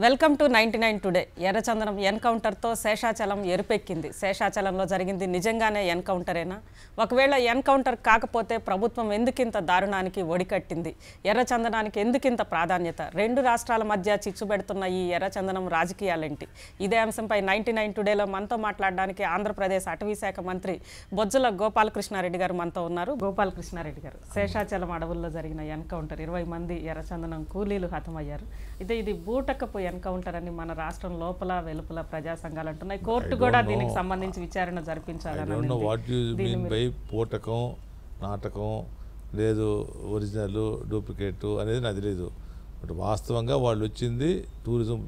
Welcome to 99 today. ఎర్రచందనం ఎన్కౌంటర్తో శేషాచలం ఎరుపెక్కింది. శేషాచలంలో జరిగింది నిజంగానే ఎన్కౌంటరేనా? ఒకవేళ ఎన్కౌంటర్ కాకపోతే ప్రభుత్వం ఎందుకింత దారుణానికి ఒడికట్టింది? ఎర్రచందనానికి ఎందుకింత ప్రాధాన్యత? రెండు రాష్ట్రాల మధ్య చిచ్చుబెడుతున్న ఈ ఎర్రచందనం రాజకీయాలేంటి? ఇదే అంశంపై 99 టుడేలో మనతో మాట్లాడడానికి ఆంధ్రప్రదేశ్ అటవీ శాఖ మంత్రి బొజ్జల గోపాలకృష్ణారెడ్డి గారు మనతో ఉన్నారు. గోపాలకృష్ణారెడ్డి గారు, శేషాచలం అడవుల్లో జరిగిన ఎన్కౌంటర్ 20 మంది ఎర్రచందనం కూలీలు హతమయ్యారు. ఇది బూటకపు ఎన్కౌంటర్ అని మన రాష్ట్రం లోపల వెలుపల ప్రజా సంఘాలు అంటున్నాయి. కోర్టు కూడా దీనికి సంబంధించి విచారణ జరిపించాలని. పూటకం, నాటకం లేదు, ఒరిజినల్, డూప్లికేట్ అనేది నాకు తెలియదు. బట్ వాస్తవంగా వాళ్ళు వచ్చింది టూరిజం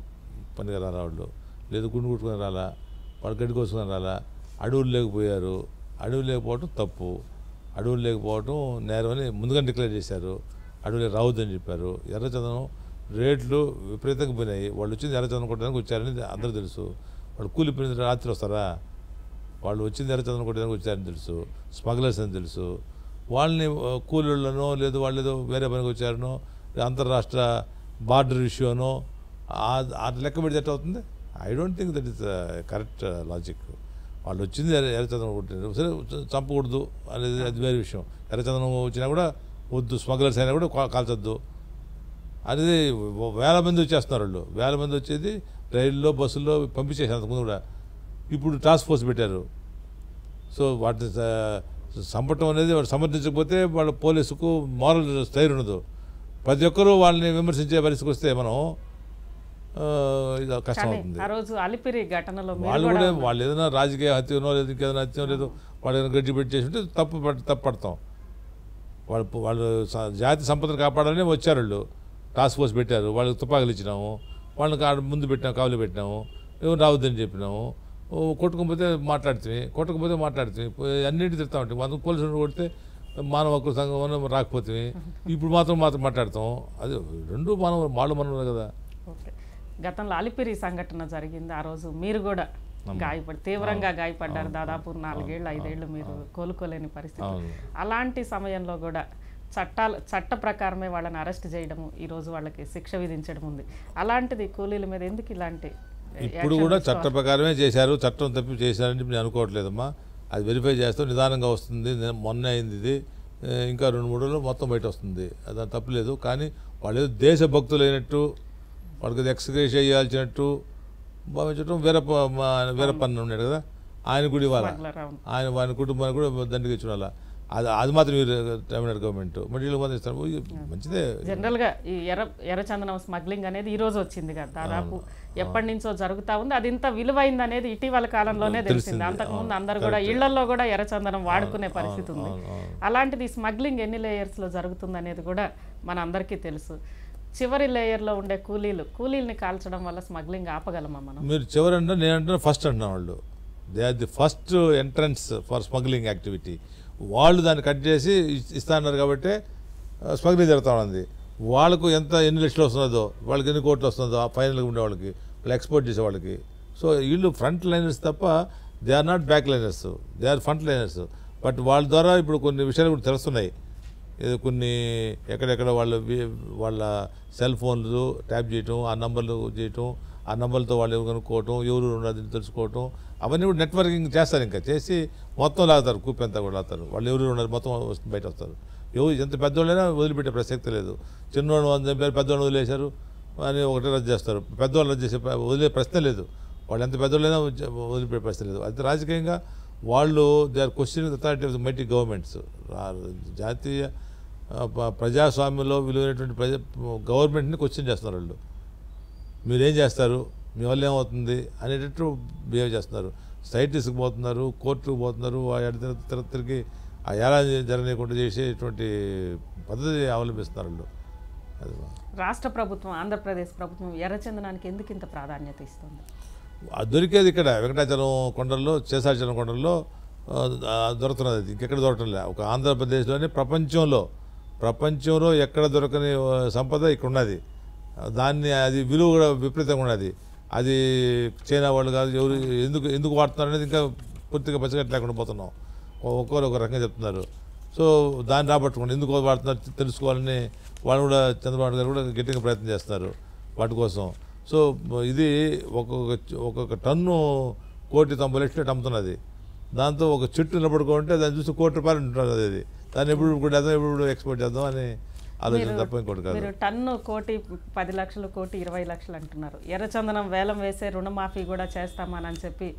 పనిగా రాలా, వాళ్ళు లేదు గుండు కుట్టుకుని రాలా, వాళ్ళు గడ్డి కోసుకొని రాలా, అడవులు లేకపోయారు. అడవులు లేకపోవడం తప్పు, అడవులు లేకపోవడం నేరం అని ముందుగా డిక్లేర్ చేశారు. అడవులు రావద్దని చెప్పారు. ఎర్రచందనం రేట్లు విపరీతంగా పోయినాయి. వాళ్ళు వచ్చింది ఎర్రచందనం కొట్టడానికి వచ్చారని అందరూ తెలుసు. వాళ్ళు కూలిపోయిన రాత్రి వస్తారా? వాళ్ళు వచ్చింది ఎర్రచందనం కొట్టడానికి వచ్చారని తెలుసు, స్మగ్లర్స్ అని తెలుసు. వాళ్ళని కూలీళ్ళనో లేదు వాళ్ళు ఏదో వేరే పనికి వచ్చారనో, అంతర్రాష్ట్ర బార్డర్ ఇష్యూనో అది లెక్క పెడితే ఎట్లా అవుతుంది? I don't think that is correct logic. వాళ్ళు వచ్చింది ఎర్రచందనం కొట్టారు, సరే చంపకూడదు అనేది అది వేరే విషయం. ఎర్రచందనం వచ్చినా కూడా వద్దు, స్మగ్లర్స్ అయినా కూడా కాల్చొద్దు అనేది. వేల మంది వచ్చేస్తున్నారు వాళ్ళు, వేల మంది వచ్చేది రైల్లో బస్సుల్లో పంపించేసారు అంతకుముందు కూడా. ఇప్పుడు టాస్క్ ఫోర్స్ పెట్టారు. సో వాటిని చంపటం అనేది వాడు సమర్థించకపోతే వాళ్ళ పోలీసుకు మారల్ స్థైర్యం ఉండదు. ప్రతి ఒక్కరూ వాళ్ళని విమర్శించే పరిస్థితికి వస్తే మనం ఇది కష్టం అవుతుంది. వాళ్ళు కూడా వాళ్ళు ఏదైనా రాజకీయ హత్యనో లేదు, ఇంకేదైనా హత్యనో లేదు, వాళ్ళు ఏదైనా గడ్డి పెట్టి చేసి ఉంటే తప్పు పడతాం. వాళ్ళు జాతి సంపదను కాపాడాలని వచ్చారు. వాళ్ళు టాస్క్ ఫోర్స్ పెట్టారు, వాళ్ళకి తుపాకులు ఇచ్చినాము, వాళ్ళని ముందు పెట్టినాము, కావులు పెట్టినాము, ఎవరు రావద్దని చెప్పినాము. కొట్టుకోకపోతే మాట్లాడుతుంది అన్నింటి తిడతా ఉంటాయి. మనం పోలీసులు కొడితే మానవ హక్కుల సంఘం రాకపోతే ఇప్పుడు మాత్రం మాట్లాడతాం. అది రెండు మనం కదా. గతంలో అలిపిరి సంఘటన జరిగింది. ఆ రోజు మీరు కూడా తీవ్రంగా గాయపడ్డారు. దాదాపు 4-5 ఏళ్ళు మీరు కోలుకోలేని పరిస్థితి. అలాంటి సమయంలో కూడా చట్ట ప్రకారమే వాళ్ళని అరెస్ట్ చేయడం, ఈరోజు వాళ్ళకి శిక్ష విధించడం ఉంది. అలాంటిది కూలీల మీద ఎందుకు ఇలాంటి? ఇప్పుడు కూడా చట్ట ప్రకారమే చేశారు, చట్టం తప్పి చేశారని నేను అనుకోవట్లేదమ్మా. అది వెరిఫై చేస్తాం, నిదానంగా వస్తుంది. మొన్న అయింది ఇది, ఇంకా 2-3 రోజులు మొత్తం బయట వస్తుంది. అది తప్పులేదు. కానీ వాళ్ళు ఏదో దేశభక్తులైనట్టు, వాళ్ళకి ఎక్స్గ్రేస్ చేయాల్సినట్టు భావించడం వీరప్పన్న ఉన్నాడు కదా, ఆయన కూడా ఇవ్వాలి, ఆయన కుటుంబాన్ని కూడా దండగా ఇచ్చుకోవాలా. అది మాత్రం తమిళనాడు గవర్నమెంట్ మళ్ళీ మాత్రం ఇస్తారు. మంచిదే. జనరల్గా ఈ ఎర్రచందనం స్మగ్లింగ్ అనేది ఈ రోజు వచ్చింది కదా, దాదాపు ఎప్పటి నుంచో జరుగుతూ ఉంది. అది ఇంత విలువైంది అనేది ఇటీవల కాలంలోనే తెలిసింది. అంతకుముందు అందరూ కూడా ఇళ్లలో కూడా ఎర్రచందనం వాడుకునే పరిస్థితి ఉంది. అలాంటిది స్మగ్లింగ్ ఎన్ని లేయర్స్లో జరుగుతుంది అనేది కూడా మన అందరికీ తెలుసు. చివరి లేయర్లో ఉండే కూలీల్ని కాల్చడం వల్ల స్మగ్లింగ్ ఆపగలమా మనం? మీరు చివరి అంటే నేనంటే ఫస్ట్ అంటున్నా, వాళ్ళు they are the first entrance for smuggling activity. వాళ్ళు దాన్ని కట్ చేసి ఇస్తా అన్నారు కాబట్టి స్మగ్లింగ్ జరుగుతూ ఉంది. వాళ్ళకు ఎన్ని లక్షలు వస్తుందో, వాళ్ళకి ఎన్ని కోట్లు వస్తుందో ఆ ఫైనల్గా ఉండే వాళ్ళకి, వాళ్ళు ఎక్స్పోర్ట్ చేసే వాళ్ళకి. సో వీళ్ళు ఫ్రంట్ లైనర్స్ తప్ప they are not back liners, they are front liners. But వాళ్ళ ద్వారా ఇప్పుడు కొన్ని విషయాలు కూడా తెలుస్తున్నాయి. ఏదో కొన్ని ఎక్కడెక్కడ వాళ్ళ సెల్ ఫోన్లు ట్యాప్ చేయటం, ఆ నంబర్లు చేయటం, ఆ నంబర్లతో వాళ్ళు ఎవరు కనుక్కోవటం, ఎవరు ఉన్నది తెలుసుకోవటం, అవన్నీ కూడా నెట్వర్కింగ్ చేస్తారు. ఇంకా చేసి మొత్తం లాగుతారు, కూపెంతా కూడా లాగుతారు. వాళ్ళు ఎవరు ఉన్నారు మొత్తం బయట వస్తారు. ఎంత పెద్దవాళ్ళైనా వదిలిపెట్టే ప్రసక్తి లేదు. చిన్నవాళ్ళు 100 చంపారు, పెద్దవాళ్ళు వదిలేశారు అని ఒకటే రద్దు చేస్తారు. పెద్దవాళ్ళు రద్దు చేసే వదిలే ప్రశ్న లేదు. వాళ్ళు ఎంత పెద్దవాళ్ళైనా వదిలిపెట్టే ప్రశ్న లేదు. అయితే రాజకీయంగా వాళ్ళు they are questioning authority of the mighty governments. జాతీయ ప్రజాస్వామ్యంలో విలువైనటువంటి గవర్నమెంట్ని క్వశ్చన్ చేస్తున్నారు. వాళ్ళు మీరేం చేస్తారు, మీ వల్ల ఏమవుతుంది అనేటట్టు బిహేవ్ చేస్తున్నారు. సైట్ తీసుకుపోతున్నారు, కోర్టుకు పోతున్నారు, తిరిగి ఆ ఎలా జరగకుండా చేసేటువంటి పద్ధతి అవలంబిస్తున్నారు వాళ్ళు. రాష్ట్ర ప్రభుత్వం, ఆంధ్రప్రదేశ్ ప్రభుత్వం ఎర్రచందనానికి ఎందుకు ఇంత ప్రాధాన్యత ఇస్తుంది? దొరికేది ఇక్కడ వెంకటాచలం కొండల్లో, శేషాచలం కొండల్లో దొరుకుతున్నది. అది ఇంకెక్కడ దొరకటం లేదు. ఒక ఆంధ్రప్రదేశ్లోనే ప్రపంచంలో ఎక్కడ దొరకని సంపద ఇక్కడ ఉన్నది. దాన్ని అది విలువ కూడా విపరీతంగా ఉన్నది. అది చైనా వాళ్ళు కాదు, ఎందుకు వాడుతున్నారు అనేది ఇంకా పూర్తిగా పచ్చగట్టు లేకుండా పోతున్నాం. ఒక్కొక్కరు ఒక రకంగా చెప్తున్నారు. సో దాన్ని రాబట్టుకోండి, ఎందుకు వాడుతున్నారు తెలుసుకోవాలని వాళ్ళు కూడా, చంద్రబాబు గారు కూడా గట్టిగా ప్రయత్నం చేస్తున్నారు వాటి కోసం. సో ఇది ఒక్కొక్క టన్ను 1,90,00,000 అమ్ముతున్నది. దాంతో ఒక చెట్టు నిలబడుకుంటే దాన్ని చూసి ₹1,00,00,000 ఉంటున్నది. అది దాన్ని ఎప్పుడు చేద్దాం, ఎప్పుడు ఎక్స్పోర్ట్ చేద్దాం అని ఆలోచన తప్ప ఇంకోటి కాదు. మీరు టన్ను 1,10,00,000 1,20,00,000 అంటున్నారు. ఎర్రచందనం వేలం వేసే రుణమాఫీ కూడా చేస్తామని చెప్పి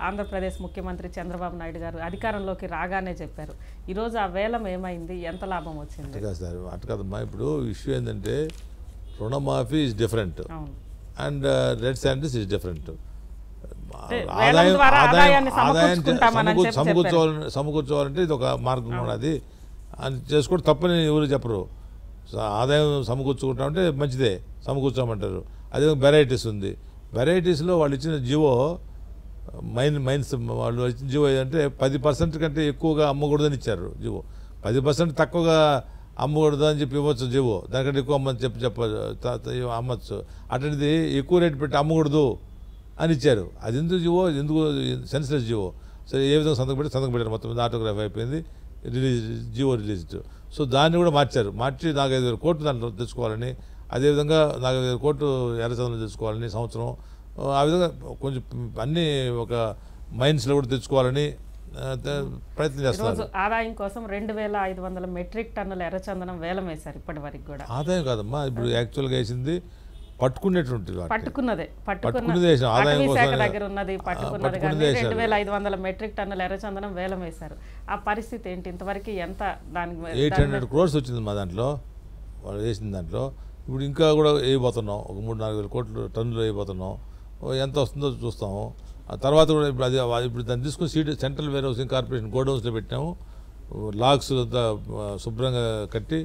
ఆంధ్రప్రదేశ్ ముఖ్యమంత్రి చంద్రబాబు నాయుడు గారు అధికారంలోకి రాగానే చెప్పారు. ఈరోజు ఆ వేలం ఏమైంది, ఎంత లాభం వచ్చింది? అటు కాదమ్మా, ఇప్పుడు ఇష్యూ ఏంటంటే రుణమాఫీ is different and red sandals is different. సమకూర్చోవాలంటే ఇది ఒక మార్గం ఉన్నది అని చేసుకోవడం తప్పని ఎవరు చెప్పరు. ఆదాయం సమకూర్చుకుంటామంటే మంచిదే, సమకూర్చోమంటారు. అదే వెరైటీస్ ఉంది. వెరైటీస్లో వాళ్ళు ఇచ్చిన జివో మైన్స్ వాళ్ళు ఇచ్చిన జివో ఏంటంటే 10% కంటే ఎక్కువగా అమ్మకూడదని ఇచ్చారు జివో. 10% తక్కువగా అమ్మకూడదు అని చెప్పి ఇవ్వచ్చు జివో, దానికంటే ఎక్కువ అమ్మని అమ్మచ్చు. అటువంటిది ఎక్కువ రేటు పెట్టి అమ్మకూడదు అని ఇచ్చారు. అది ఎందుకు జివో, ఎందుకు సెన్స్లెస్ జివో. సరే ఏ విధంగా సంతకం పెట్టారు, మొత్తం ఆటోగ్రాఫ్ అయిపోయింది, జివో రిలీజ్డ్. సో దాన్ని కూడా మార్చి 45,000 కోట్లు దాంట్లో తెచ్చుకోవాలని, అదేవిధంగా 45,000 కోట్లు ఎర్రచందనం తెచ్చుకోవాలని సంవత్సరం, ఆ విధంగా కొంచెం అన్ని ఒక మైన్స్లో కూడా తెచ్చుకోవాలని ప్రయత్నం చేస్తున్నారు. ఆదాయం కోసం 2,500 మెట్రిక్ టన్నుల ఎర్రచందనం వేలం వేశారు ఇప్పటి వరకు కూడా. ఆదాయం కాదమ్మా, ఇప్పుడు యాక్చువల్గా వేసింది పట్టుకునేటువంటి పట్టుకున్నదే ఆదాయం కోసం దగ్గర ఉన్నది పట్టుకున్నది కానీ 2,500 మెట్రిక్ టన్నుల ఎర్రచందనం వేలం వేశారు. ఆ పరిస్థితి ఏంటి ఇంతవరకు? ఎంత దానికి 800 crores వచ్చింది మా దాంట్లో, వాళ్ళు వేసిన దాంట్లో. ఇప్పుడు ఇంకా కూడా వేయబోతున్నాం, ఒక 3-4 కోట్ల టన్నులు వేయబోతున్నాం. ఎంత వస్తుందో చూస్తాము. ఆ తర్వాత కూడా ఇప్పుడు దాన్ని తీసుకుని సెంట్రల్ వేర్ హౌసింగ్ కార్పొరేషన్ గోడౌన్స్లో పెట్టినాము. లాక్స్ అంతా శుభ్రంగా కట్టి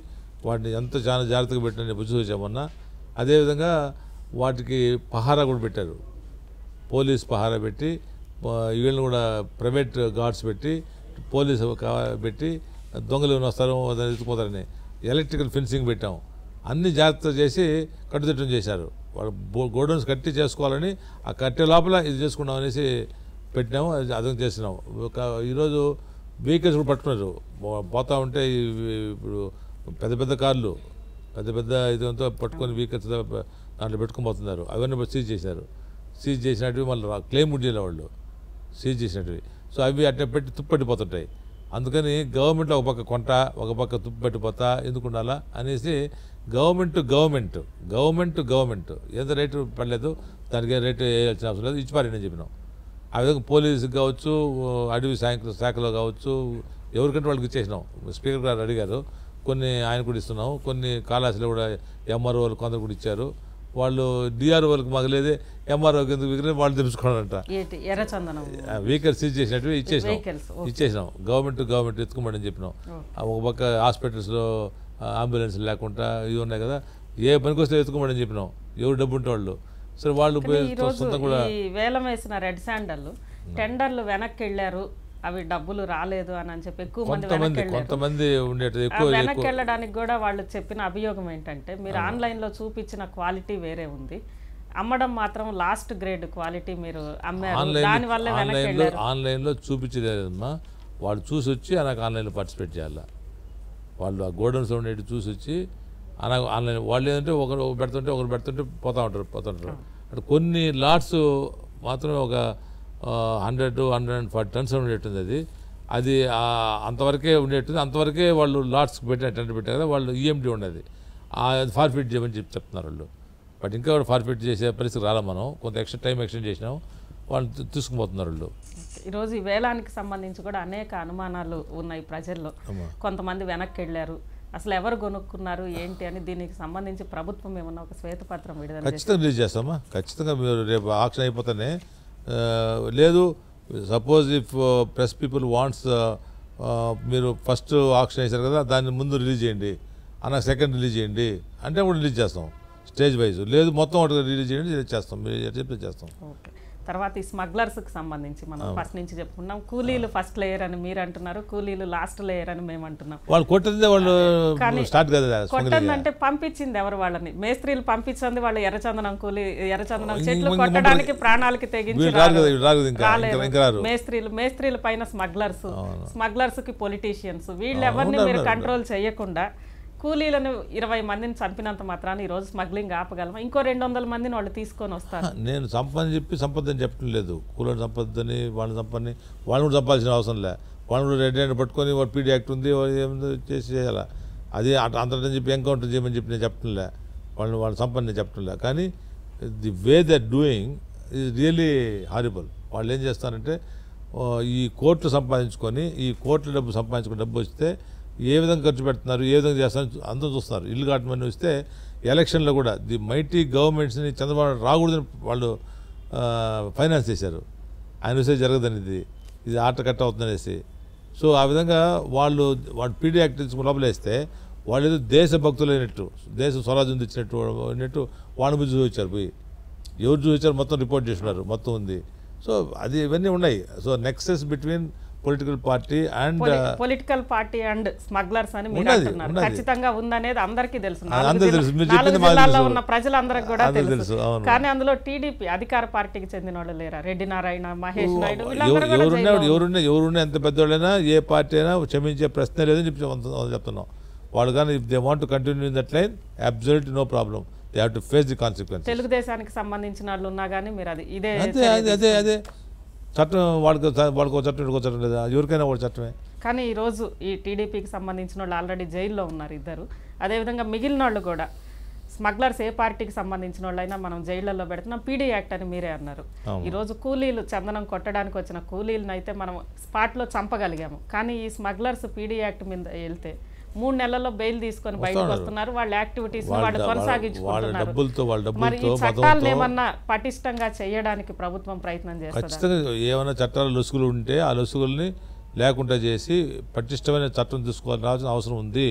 వాటిని చాలా జాగ్రత్తగా పెట్టిన బుద్ధి వచ్చామన్నా. అదేవిధంగా వాటికి పహారా కూడా పెట్టారు, పోలీస్ పహారా పెట్టి, వీళ్ళని కూడా ప్రైవేట్ గార్డ్స్ పెట్టి, పోలీసు పెట్టి దొంగలు ఏమైనా వస్తారో దాన్ని ఎత్తుకుపోతారని ఎలక్ట్రికల్ ఫెన్సింగ్ పెట్టాము. అన్ని జాగ్రత్తలు చేసి కట్టుదిట్టం చేశారు. వాళ్ళు గోడౌన్స్ కట్టి చేసుకోవాలని, ఆ కట్టే లోపల ఇది చేసుకున్నాం అనేసి పెట్టినాము, అర్థం చేసినాము. ఈరోజు వెహికల్స్ కూడా పట్టుకున్నారు. పోతా ఉంటే ఇప్పుడు పెద్ద పెద్ద కార్లు ఇదంతా పట్టుకొని వెహికల్స్ దాంట్లో పెట్టుకొని పోతున్నారు. అవన్నీ సీజ్ చేశారు. సీజ్ చేసినట్టు మళ్ళీ క్లెయిమ్ కూడా చేయలే వాళ్ళు, సీజ్ చేసినట్టు. సో అవి అట్లా పెట్టి తుప్పట్టిపోతుంటాయి. అందుకని గవర్నమెంట్లో ఒక పక్క కొంట, ఒక పక్క తుప్పట్టిపోతా ఎందుకు ఉండాలా అనేసి గవర్నమెంట్ ఎంత రేటు పడలేదు దానికి రేటు వేయాల్సిన అవసరం లేదు, ఇచ్చిపారని చెప్పినాం. ఆ విధంగా పోలీసుకి కావచ్చు, అడవి శాఖలో కావచ్చు, ఎవరికంటే వాళ్ళకి ఇచ్చేసినాం. స్పీకర్ గారు అడిగారు, కొన్ని ఆయన కూడా ఇస్తున్నాం. కొన్ని కాళాశీలో కూడా ఎంఆర్ఓ వాళ్ళు కొందరు కూడా ఇచ్చారు. వాళ్ళు డిఆర్ఓ వాళ్ళకి మగలేదే, ఎంఆర్ఓకి ఎందుకు విగ్రహం వాళ్ళు తెలుసుకోవాలంట. వెహికల్ సీజ్ చేసినట్టు ఇచ్చేసినాం. గవర్నమెంట్ ఎత్తుకోమని చెప్పినాం. ఒక పక్క హాస్పిటల్స్లో అంబులెన్స్ లేకుండా ఇవి ఉన్నాయి కదా, ఏ పనికి వస్తే ఎత్తుకోమని చెప్పినాం. ఎవరు డబ్బు ఉంటే వాళ్ళు. సరే వాళ్ళు కూడా వేలం వేసిన రెడ్ శాండల్ టెండర్లు వెనక్కి వెళ్ళారు, అవి డబ్బులు రాలేదు అని చెప్పి ఎక్కువ మంది వెనక్కి వెళ్ళడానికి కూడా వాళ్ళు చెప్పిన అభియోగం ఏంటంటే, మీరు ఆన్లైన్లో చూపించిన క్వాలిటీ వేరే ఉంది, అమ్మడం మాత్రం లాస్ట్ గ్రేడ్ క్వాలిటీ మీరు అమ్మారు, దానివల్ల ఆన్లైన్లో చూపించలేదమ్మా. వాళ్ళు చూసి వచ్చి నాకు ఆన్లైన్లో పార్టిసిపేట్ చేయాలి. వాళ్ళు ఆ గోడౌన్స్ ఉండేది చూసి వచ్చి ఆన్లైన్ వాళ్ళు ఏంటంటే ఒకరు పెడుతుంటే పోతుంటారు. అంటే కొన్ని లాట్స్ మాత్రమే ఒక 100-140 టన్స్ ఉండేటుంది. అది అంతవరకే ఉండేటుంది. అంతవరకే వాళ్ళు లాట్స్ టెండర్ పెట్టారు కదా, వాళ్ళు ఈఎండి ఉండేది. అది ఫార్ఫిట్ చేయమని చెప్తున్నారు వాళ్ళు. బట్ ఇంకా కూడా ఫార్ఫిట్ చేసే పరిస్థితి రాలా. మనం కొంత టైం ఎక్స్టెండ్ చేసినాం, వాళ్ళు తీసుకుపోతున్నారు వాళ్ళు. ఈరోజు ఈ వేలానికి సంబంధించి కూడా అనేక అనుమానాలు ఉన్నాయి ప్రజల్లో. కొంతమంది వెనక్కి వెళ్ళారు, అసలు ఎవరు కొనుక్కున్నారు ఏంటి అని. దీనికి సంబంధించి ప్రభుత్వం ఏమన్నా ఒక శ్వేతపత్రం విడుదల ఖచ్చితంగా రిలీజ్ చేస్తామా? ఖచ్చితంగా మీరు రేపు ఆక్షన్ అయిపోతానే. లేదు suppose if press people wants, మీరు ఫస్ట్ ఆక్షన్ వేశారు కదా దాన్ని ముందు రిలీజ్ చేయండి అన్న, సెకండ్ రిలీజ్ చేయండి అంటే కూడా రిలీజ్ చేస్తాం స్టేజ్ వైజ్. లేదు మొత్తం ఒకటి రిలీజ్ చేయండి, రిలీజ్ చేస్తాం, మీరు చెప్తే చేస్తాం. ఓకే. తర్వాత ఈ స్మగ్లర్స్కి సంబంధించి మనం ఫస్ట్ నుంచి చెప్పుకున్నాం. కూలీలు ఫస్ట్ లేయర్ అని మీరు అంటున్నారు, కూలీలు లాస్ట్ లేయర్ అని మేము అంటున్నాం. వాళ్ళు కొట్టిందే వాళ్ళు స్టార్ట్ కదా. కొట్టందంటే పంపించింది ఎవరు? వాళ్ళని మేస్త్రీలు పంపించింది వాళ్ళు. ఎర్రచందనం చెట్లు కొట్టడానికి ప్రాణాలకి తెగించి మేస్త్రీల పైన స్మగ్లర్స్ కి పొలిటీషియన్స్, వీళ్ళెవరిని మీరు కంట్రోల్ చేయకుండా కూలీలను 20 మందిని చంపినంత మాత్రాన్ని ఈరోజు స్మగ్లింగ్ ఆపగలమా? ఇంకో 200 మందిని వాళ్ళు తీసుకొని వస్తారు. నేను సంపదని చెప్పడం లేదు. కూలని సంపదని వాళ్ళని సంపదని వాళ్ళు కూడా చంపాల్సిన అవసరం లే. వాళ్ళు కూడా రెడ్ హ్యాండ్ పట్టుకొని వాడు పీడీ యాక్ట్ ఉంది ఏముందో చేసి చేయాలా. అది అంతటని చెప్పి ఎన్కౌంటర్ చేయమని చెప్పి నేను చెప్పడంలే. వాళ్ళు సంపని నేను చెప్పడంలే. కానీ the way they are doing is really horrible. వాళ్ళు ఏం చేస్తారంటే ఈ కోట్లు సంపాదించుకొని ఈ కోట్ల డబ్బు సంపాదించుకుని డబ్బు వస్తే ఏ విధంగా ఖర్చు పెడుతున్నారు, ఏ విధంగా చేస్తున్నారు అందరూ చూస్తున్నారు. ఇల్లు కట్టమని వస్తే ఎలక్షన్లో కూడా ది మైటీ గవర్నమెంట్స్ని చంద్రబాబు రాకూడదని వాళ్ళు ఫైనాన్స్ చేశారు. ఆయన వస్తే జరగదని ఇది ఆట కట్ట అవుతుందనేసి. సో ఆ విధంగా వాళ్ళు పీడీ యాక్ట్ తీసుకుని లోపలేస్తే వాళ్ళు ఏదో దేశభక్తులైనట్టు దేశ స్వరాజ్యం తెచ్చినట్టు అన్నట్టు వాళ్ళని పోయి చూపించారు. పోయి ఎవరు చూపించారు మొత్తం రిపోర్ట్ చేస్తున్నారు, మొత్తం ఉంది. సో అది ఇవన్నీ ఉన్నాయి. So nexus between political party and smugglers అని మీరు ఉన్నది, అంటున్నారు. ఉన్నది. ఖచ్చితంగా ఉందనేది అందరికీ తెలుసు. అందరికీ తెలుసు. మీరు నాలుగు చెప్పింది మాకు జిల్లాల్లో తెలుసు. ఉన్న ప్రజలందరికీ కూడా అందరికీ తెలుసు. తెలుసు, అవును. కానీ అందులో టీడీపీ అధికార పార్టీకి చెందిన వాళ్ళు లేరా? రెడ్డి నారాయణ, మహేష్ నాయుడు వీళ్ళందరూ కూడా జైల్లో ఎవరున్నా ఎంత పెద్దవాళ్ళైనా ఏ పార్టీ అయినా క్షమించే ప్రశ్న లేదని చెప్తున్నాం. వాళ్ళు కానీ if they want to continue in that line absolutely no problem. They have to face the consequences. తెలుగుదేశానికి సంబంధించిన వాళ్ళు ఉన్నా కానీ మీరు అది ఇదే అదే చట్టం వాళ్ళకు చట్టం ఇంకో చట్టం లేదా? ఎవరికైనా ఒక చట్టమే. కానీ ఈరోజు ఈ టీడీపీకి సంబంధించిన వాళ్ళు ఆల్రెడీ జైల్లో ఉన్నారు ఇద్దరు. అదేవిధంగా మిగిలిన వాళ్ళు కూడా స్మగ్లర్స్ ఏ పార్టీకి సంబంధించిన వాళ్ళైనా మనం జైళ్లలో పెడుతున్నాం. పీడీ యాక్ట్ అని మీరే అన్నారు. ఈరోజు కూలీలు చందనం కొట్టడానికి వచ్చిన కూలీలను అయితే మనం స్పాట్లో చంపగలిగాము. కానీ ఈ స్మగ్లర్స్ పీడీ యాక్ట్ మీద వెళ్తే 3 నెలల్లో బెయిల్ తీసుకొని బయటకు వస్తున్నారు. వాళ్ళ యాక్టివిటీస్ వాళ్ళు కొనసాగించుకుంటున్నారు. మరి ఈ చట్టాలను ఏమన్నా పటిష్టంగా చేయడానికి ప్రభుత్వం ప్రయత్నం చేస్తుంది? ఖచ్చితంగా ఏమైనా చట్టాలు లొసుగులు ఉంటే ఆ లొసుగుల్ని లేకుండా చేసి పటిష్టమైన చట్టం తీసుకోవాల్సిన అవసరం ఉంది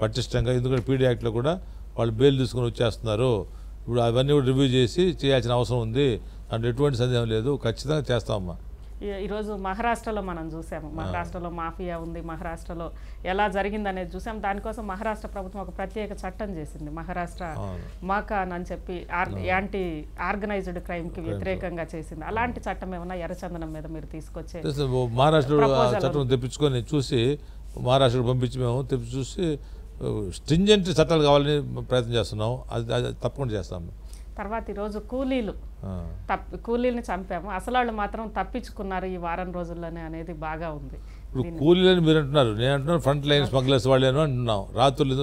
పటిష్టంగా. ఎందుకంటే పీడీ యాక్ట్లో కూడా వాళ్ళు బెయిల్ తీసుకొని వచ్చేస్తున్నారు. ఇప్పుడు అవన్నీ కూడా రివ్యూ చేసి చేయాల్సిన అవసరం ఉంది. అంటే ఎటువంటి సందేహం లేదు, ఖచ్చితంగా చేస్తామమ్మా. ఈరోజు మహారాష్ట్రలో మనం చూసాము. మహారాష్ట్రలో మాఫియా ఉంది, మహారాష్ట్రలో ఎలా జరిగిందనేది చూసాం. దానికోసం మహారాష్ట్ర ప్రభుత్వం ఒక ప్రత్యేక చట్టం చేసింది, మహారాష్ట్ర మాకాన్ అని చెప్పి, యాంటీ ఆర్గనైజ్డ్ క్రైమ్కి వ్యతిరేకంగా చేసింది. అలాంటి చట్టం ఏమన్నా ఎర్రచందనం మీద మీరు తీసుకొచ్చే మహారాష్ట్ర చట్టం తెప్పించుకొని చూసి మహారాష్ట్రకు పంపించి మేము తెప్పి చూసి స్ట్రింజెంట్ చట్టాలు కావాలని ప్రయత్నం చేస్తున్నాం. అది తప్పకుండా చేస్తాము. తర్వాత ఈరోజు కూలీలను చంపాము, అసలు వాళ్ళు మాత్రం తప్పించుకున్నారు ఈ వారం రోజుల్లోనే అనేది బాగా ఉంది. ఇప్పుడు కూలీలని మీరు అంటున్నారు, నేను అంటున్నాను ఫ్రంట్ లైన్ స్మగ్లర్స్ వాళ్ళేనో అంటున్నాం. రాత్రులు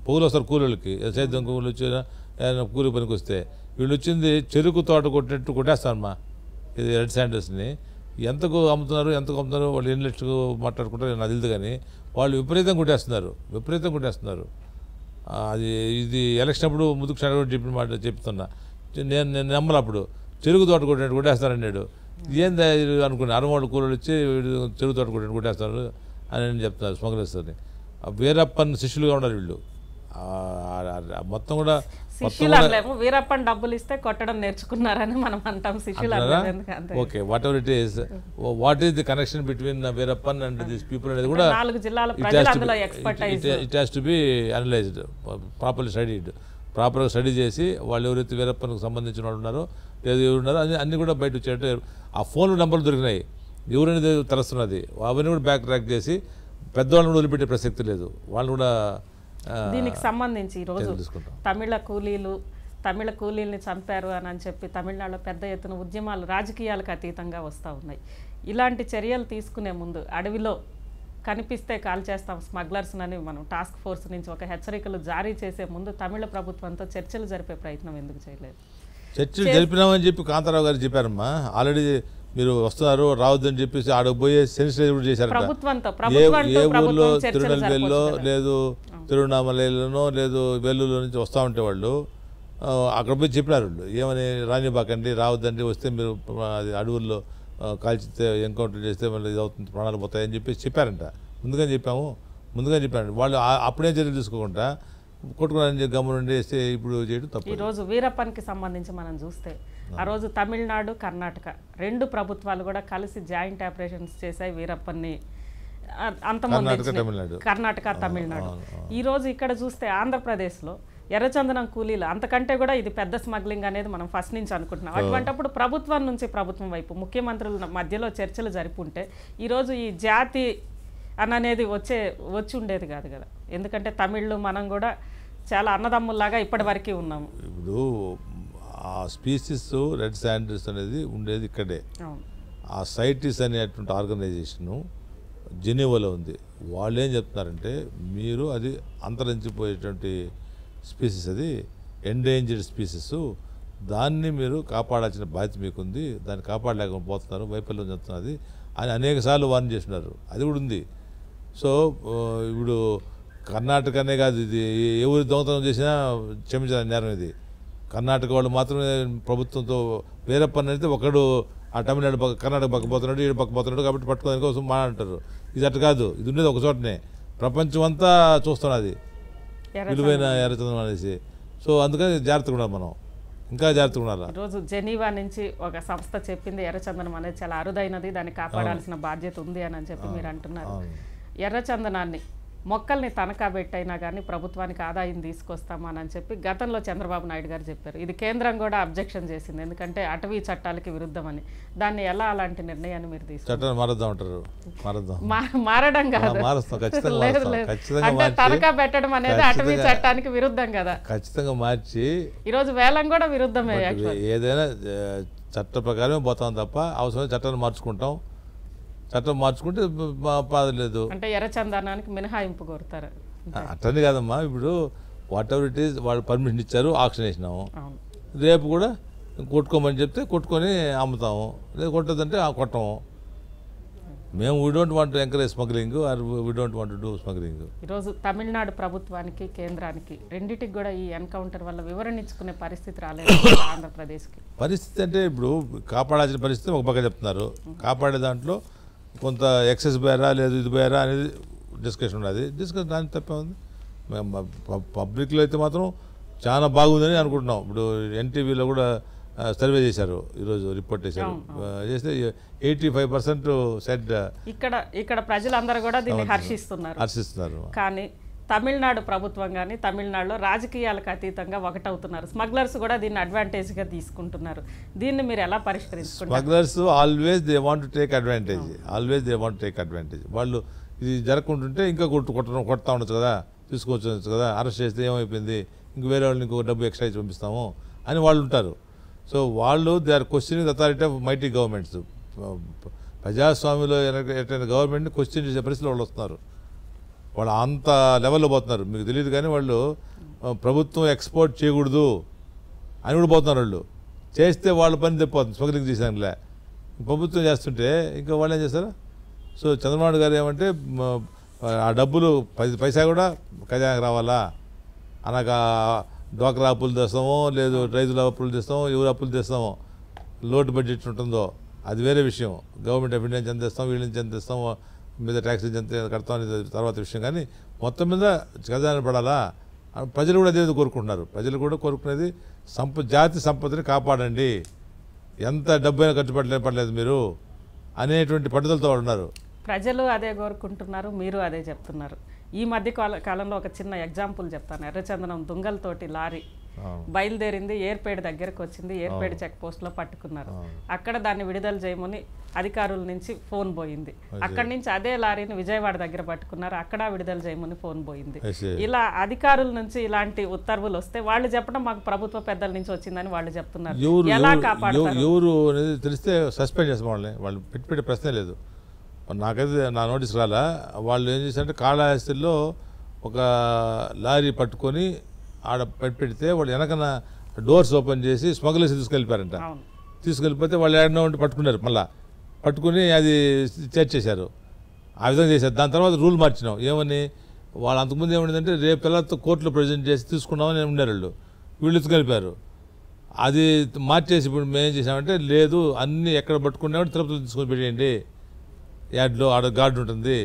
పొగులు వస్తారు కూలీలకి, సేద్యం కూలీలు వచ్చిన కూలి పనికి వస్తే వీళ్ళు వచ్చింది చెరుకు తోట కొట్టినట్టు కొట్టేస్తారమ్మా. ఇది రెడ్ శాండర్స్ని ఎంతకు అమ్ముతున్నారు వాళ్ళు ఎన్ని లక్షలు మాట్లాడుకుంటారు నాకు తెలియదు. కానీ వాళ్ళు విపరీతంగా కొట్టేస్తున్నారు. అది ఇది ఎలక్షన్ అప్పుడు ముందుకు చెప్పిన మాట చెప్తున్నా. నేను నమ్మను. అప్పుడు చెరుకు తోట కొట్టినట్టు కొట్టేస్తారన్నాడు. ఏందా అనుకున్నా, అరమోళ్ళ కూరలు వచ్చి చెరుకు తోట కొట్టినట్టు కొట్టేస్తారు అని నేను చెప్తున్నారు స్మగ్లర్స్ని. వీరప్పన్ శిష్యులుగా ఉన్నారు వీళ్ళు. మొత్తం కూడా వీరప్పన్ డబ్బులు ఇస్తే కొట్టడం నేర్చుకున్నారని మనం అంటాం. Okay, what ever it is, what is the connection between Veerappan and this people అనేది కూడా it has to be analysed, ప్రాపర్గా స్టడీ చేసి వాళ్ళు ఎవరైతే వీరప్పన్కు సంబంధించిన వాళ్ళు ఉన్నారో లేదు ఎవరున్నారో అన్నీ కూడా బయట వచ్చేటట్టు ఆ ఫోన్ నెంబర్లు దొరికినాయి, ఎవరనేది తెలుస్తున్నది. అవన్నీ కూడా బ్యాక్ ట్రాక్ చేసి పెద్దవాళ్ళని వదిలిపెట్టే ప్రసక్తి లేదు. వాళ్ళు కూడా దీనికి సంబంధించి ఈరోజు తమిళ కూలీల్ని చంపారు అని చెప్పి తమిళనాడులో పెద్ద ఎత్తున ఉద్యమాలు రాజకీయాలకు అతీతంగా వస్తూ ఉన్నాయి. ఇలాంటి చర్యలు తీసుకునే ముందు అడవిలో కనిపిస్తే కాల్ చేస్తాం స్మగ్లర్స్ అని మనం టాస్క్ ఫోర్స్ నుంచి ఒక హెచ్చరికలు జారీ చేసే ముందు తమిళ ప్రభుత్వంతో చర్చలు జరిపే ప్రయత్నం ఎందుకు చేయలేదు? చర్చలు జరిపినామని చెప్పి కాంతారావు గారు చెప్పారమ్మా. ఆల్రెడీ మీరు వస్తున్నారు రావద్దని చెప్పేసి ఆడకు పోయే సెన్సిటైజ్ కూడా చేశారు. ఏ ఊర్లో తిరునెల్వేలిలో లేదు తిరువణామలలో లేదు వెల్లులో నుంచి వస్తూ ఉంటే వాళ్ళు అక్కడ పోయి చెప్పినారు. వాళ్ళు ఏమని రానిబాకండి, రావద్దండి, వస్తే మీరు అది అడవుల్లో కాల్చితే ఎన్కౌంటర్ చేస్తే మళ్ళీ ఇది అవుతుంది, ప్రాణాలు పోతాయని చెప్పేసి చెప్పారంట. ముందుగానే చెప్పాను. వాళ్ళు అప్పుడే చర్యలు తీసుకోకుండా కొట్టుకున్నారని గమ్మునుండి వేస్తే ఇప్పుడు చేయడం తప్పు. ఈరోజు వీరప్పన్కి సంబంధించి మనం చూస్తే ఆ రోజు తమిళనాడు కర్ణాటక 2 ప్రభుత్వాలు కూడా కలిసి జాయింట్ ఆపరేషన్స్ చేశాయి వీరప్పన్ని అంతమంది. కర్ణాటక తమిళనాడు. ఈరోజు ఇక్కడ చూస్తే ఆంధ్రప్రదేశ్లో ఎర్రచందనం కూలీలు అంతకంటే కూడా ఇది పెద్ద స్మగ్లింగ్ అనేది మనం ఫస్ట్ నుంచి అనుకుంటున్నాం. అటువంటిప్పుడు ప్రభుత్వం నుంచి ప్రభుత్వం వైపు ముఖ్యమంత్రుల మధ్యలో చర్చలు జరిపుంటే ఈరోజు ఈ జాతి అనేది వచ్చి ఉండేది కాదు కదా. ఎందుకంటే తమిళ్లు మనం కూడా చాలా అన్నదమ్ముల్లాగా ఇప్పటి వరకు ఉన్నాము. ఇప్పుడు ఆ స్పీసీస్ రెడ్ శాండిల్స్ అనేది ఉండేది ఇక్కడే. అవును. ఆ సైటిస్ అనేటువంటి ఆర్గనైజేషను జెనీవాలో ఉంది. వాళ్ళు ఏం చెప్తున్నారంటే మీరు అది అంతరించిపోయేటువంటి స్పీసీస్, అది ఎండేంజర్డ్ స్పీసీస్, దాన్ని మీరు కాపాడాల్సిన బాధ్యత మీకుంది, దాన్ని కాపాడలేకపోతున్నారు, వైఫల్యం చెప్తున్నది అని అనేక సార్లు వార్న్ చేస్తున్నారు. అది కూడా ఉంది. సో ఇప్పుడు కర్ణాటకనే కాదు, ఇది ఎవరు దొంగతనం చేసినా క్షమించాలి నేరం. ఇది కర్ణాటక వాళ్ళు మాత్రమే ప్రభుత్వంతో వేరే పని అయితే ఒకడు ఆ తమిళనాడు కర్ణాటక పక్క పోతున్నాడు, ఈడు పక్క పోతున్నాడు కాబట్టి పట్టుకోవడానికి కోసం మాట్లాడతారు. ఇది అట్ట కాదు, ఇది ఉండేది ఒక చోటనే, ప్రపంచం అంతా చూస్తున్నది విలువైన ఎర్రచందనం అనేసి. సో అందుకని జాగ్రత్తగా ఉండాలి, మనం ఇంకా జాగ్రత్తగా ఉండాలి. ఈరోజు జెనీవా నుంచి ఒక సంస్థ చెప్పింది ఎర్రచందనం అనేది చాలా అరుదైనది, దాన్ని కాపాడాల్సిన బాధ్యత ఉంది అని చెప్పి మీరు అంటున్నారు. ఎర్రచందనాన్ని మొక్కల్ని తనఖా పెట్టైనా కానీ ప్రభుత్వానికి ఆదాయం తీసుకొస్తామని చెప్పి గతంలో చంద్రబాబు నాయుడు గారు చెప్పారు. ఇది కేంద్రం కూడా అబ్జెక్షన్ చేసింది, ఎందుకంటే అటవీ చట్టాలకి విరుద్ధమని. దాన్ని ఎలా అలాంటి నిర్ణయాన్ని మీరు తీసుకుంటారు? మారడం కాదు, లేదు లేదు, అంటే తనఖా పెట్టడం అనేది అటవీ చట్టానికి విరుద్ధం కదా. ఖచ్చితంగా మార్చి ఈరోజు వేలం కూడా విరుద్ధమే. ఏదైనా చట్ట ప్రకారమే పోతాం తప్ప అవసరం చట్టాన్ని మార్చుకుంటాం, చట్టం మార్చుకుంటే బాధలేదు. అంటే ఎర్రచందనానికి మినహాయింపు కోరుతారు అట్లని కాదమ్మా. ఇప్పుడు వాట్ ఎవర్ ఇట్ ఈస్, వాళ్ళు పర్మిషన్ ఇచ్చారు, ఆక్షన్ వేసినాము, రేపు కూడా కొట్టుకోమని చెప్తే కొట్టుకొని అమ్ముతాము, లేదు కొట్టదంటే కొట్టము. మేము we don't want to encourage smuggling or we don't want to do smuggling. ఈరోజు తమిళనాడు ప్రభుత్వానికి కేంద్రానికి రెండింటికి కూడా ఈ ఎన్కౌంటర్ వల్ల వివరణ ఇచ్చుకునే పరిస్థితి రాలేదు ఆంధ్రప్రదేశ్కి. పరిస్థితి అంటే ఇప్పుడు కాపాడాల్సిన పరిస్థితి ఒక పక్క చెప్తున్నారు, కాపాడే దాంట్లో కొంత ఎక్సెస్ బేరా లేదు ఇది బేరా అనేది డిస్కషన్ ఉన్నది. డిస్కషన్ దానికి తప్పే ఉంది. పబ్లిక్లో అయితే మాత్రం చాలా బాగుందని అనుకుంటున్నాం. ఇప్పుడు ఎన్టీవీలో కూడా సర్వే చేశారు, ఈరోజు రిపోర్ట్ చేశారు, చేస్తే 85% సెట్ ఇక్కడ ప్రజలందరూ కూడా దీన్ని హర్షిస్తున్నారు. కానీ తమిళనాడు ప్రభుత్వం కానీ తమిళనాడులో రాజకీయాలకు అతీతంగా ఒకటవుతున్నారు. స్మగ్లర్స్ కూడా దీన్ని అడ్వాంటేజ్గా తీసుకుంటున్నారు. దీన్ని మీరు ఎలా పరిష్కరించుకుంటారు? Smugglers always they want to take advantage, always they want to take advantage. వాళ్ళు ఇది జరగకుంటుంటే ఇంకా కొడతా ఉండొచ్చు కదా, తీసుకోవచ్చు కదా, అరెస్ట్ చేస్తే ఏమైపోయింది, ఇంక వేరే వాళ్ళని ఇంకో డబ్బు ఎక్స్ట్రా ఇచ్చి పంపిస్తాము అని వాళ్ళు ఉంటారు. సో వాళ్ళు they are questioning authority of mighty governments. ప్రజాస్వామ్యంలో ఎట్లయిన గవర్నమెంట్ని క్వశ్చన్ చేసే పరిస్థితిలో వాళ్ళు వస్తున్నారు. వాళ్ళు అంత లెవెల్లో పోతున్నారు, మీకు తెలియదు. కానీ వాళ్ళు ప్రభుత్వం ఎక్స్పోర్ట్ చేయకూడదు అని కూడా పోతున్నారు. వాళ్ళు చేస్తే వాళ్ళ పని తెప్పోతుంది, స్మగ్లింగ్ చేసానులే. ప్రభుత్వం చేస్తుంటే ఇంకా వాళ్ళు ఏం చేస్తారు? సో చంద్రబాబు గారు ఏమంటే ఆ డబ్బులు 10 పైసా కూడా ఖజానాకి రావాలా, అనగా డ్వాక్రా అప్పులు తెస్తామో, లేదు రైతుల అప్పులు తెస్తామో, ఎవరు అప్పులు తెస్తామో, లోటు బడ్జెట్ ఉంటుందో అది వేరే విషయం. గవర్నమెంట్ ఆఫ్ ఇండియా నుంచి ఎంత తెస్తాం, వీళ్ళ నుంచి ఎంత తెస్తామో, మీద ట్యాక్స్ ఎంత కడతాం అనేది తర్వాత విషయం. కానీ మొత్తం మీద ఖజానా పడాలా, ప్రజలు కూడా అదే కోరుకుంటున్నారు. ప్రజలు కూడా కోరుకునేది జాతి సంపదని కాపాడండి, ఎంత డబ్బైనా ఖర్చు పడలేదు మీరు అనేటువంటి పట్టుదలతో వాళ్ళు ఉన్నారు. ప్రజలు అదే కోరుకుంటున్నారు, మీరు అదే చెప్తున్నారు. ఈ మధ్య కాలంలో ఒక చిన్న ఎగ్జాంపుల్ చెప్తాను. ఎర్రచందనం దుంగలతోటి లారీ బయలుదేరింది, ఏర్పేడు దగ్గరకు వచ్చింది, ఏర్పేడు చెక్ పోస్ట్లో పట్టుకున్నారు. అక్కడ దాన్ని విడుదల చేయమని అధికారుల నుంచి ఫోన్ పోయింది. అక్కడి నుంచి అదే లారీని విజయవాడ దగ్గర పట్టుకున్నారు, అక్కడ విడుదల చేయమని ఫోన్ పోయింది. ఇలా అధికారుల నుంచి ఇలాంటి ఉత్తర్వులు వస్తే వాళ్ళు చెప్పడం మాకు ప్రభుత్వ పెద్దల నుంచి వచ్చిందని వాళ్ళు చెప్తున్నారు. ఎలా కాపాడుతారు? ఎవరు అనేది తెలిస్తే సస్పెండ్ చేస్తాం వాళ్ళని, వాళ్ళు పెట్టే ప్రశ్నే లేదు. నాకైతే నా నోటీస్ రాలా. వాళ్ళు ఏం చేశారంటే కాళహస్తిలో ఒక లారీ పట్టుకొని ఆడ పెడితే వాళ్ళు వెనకన డోర్స్ ఓపెన్ చేసి స్మగ్లర్స్ తీసుకెళ్ళిపోయారంట. తీసుకెళ్ళిపోతే వాళ్ళు ఏడన్నా ఉంటే పట్టుకున్నారు, మళ్ళీ పట్టుకుని అది చెక్ చేశారు. ఆ విధంగా చేశారు. దాని తర్వాత రూల్ మార్చినాం. ఏమని వాళ్ళు అంతకుముందు ఏమైందంటే రేపు పిల్లలతో కోర్టులో ప్రజెంట్ చేసి తీసుకున్నామని ఉన్నారు. వీళ్ళు తీసుకెళ్ళిపోయారు. అది మార్చేసి ఇప్పుడు మేము ఏం చేసామంటే లేదు, అన్నీ ఎక్కడ పట్టుకున్నామో తిరుపతిలో తీసుకొని పెట్టేయండి, యాడ్లో ఆడ గార్డు ఉంటుంది,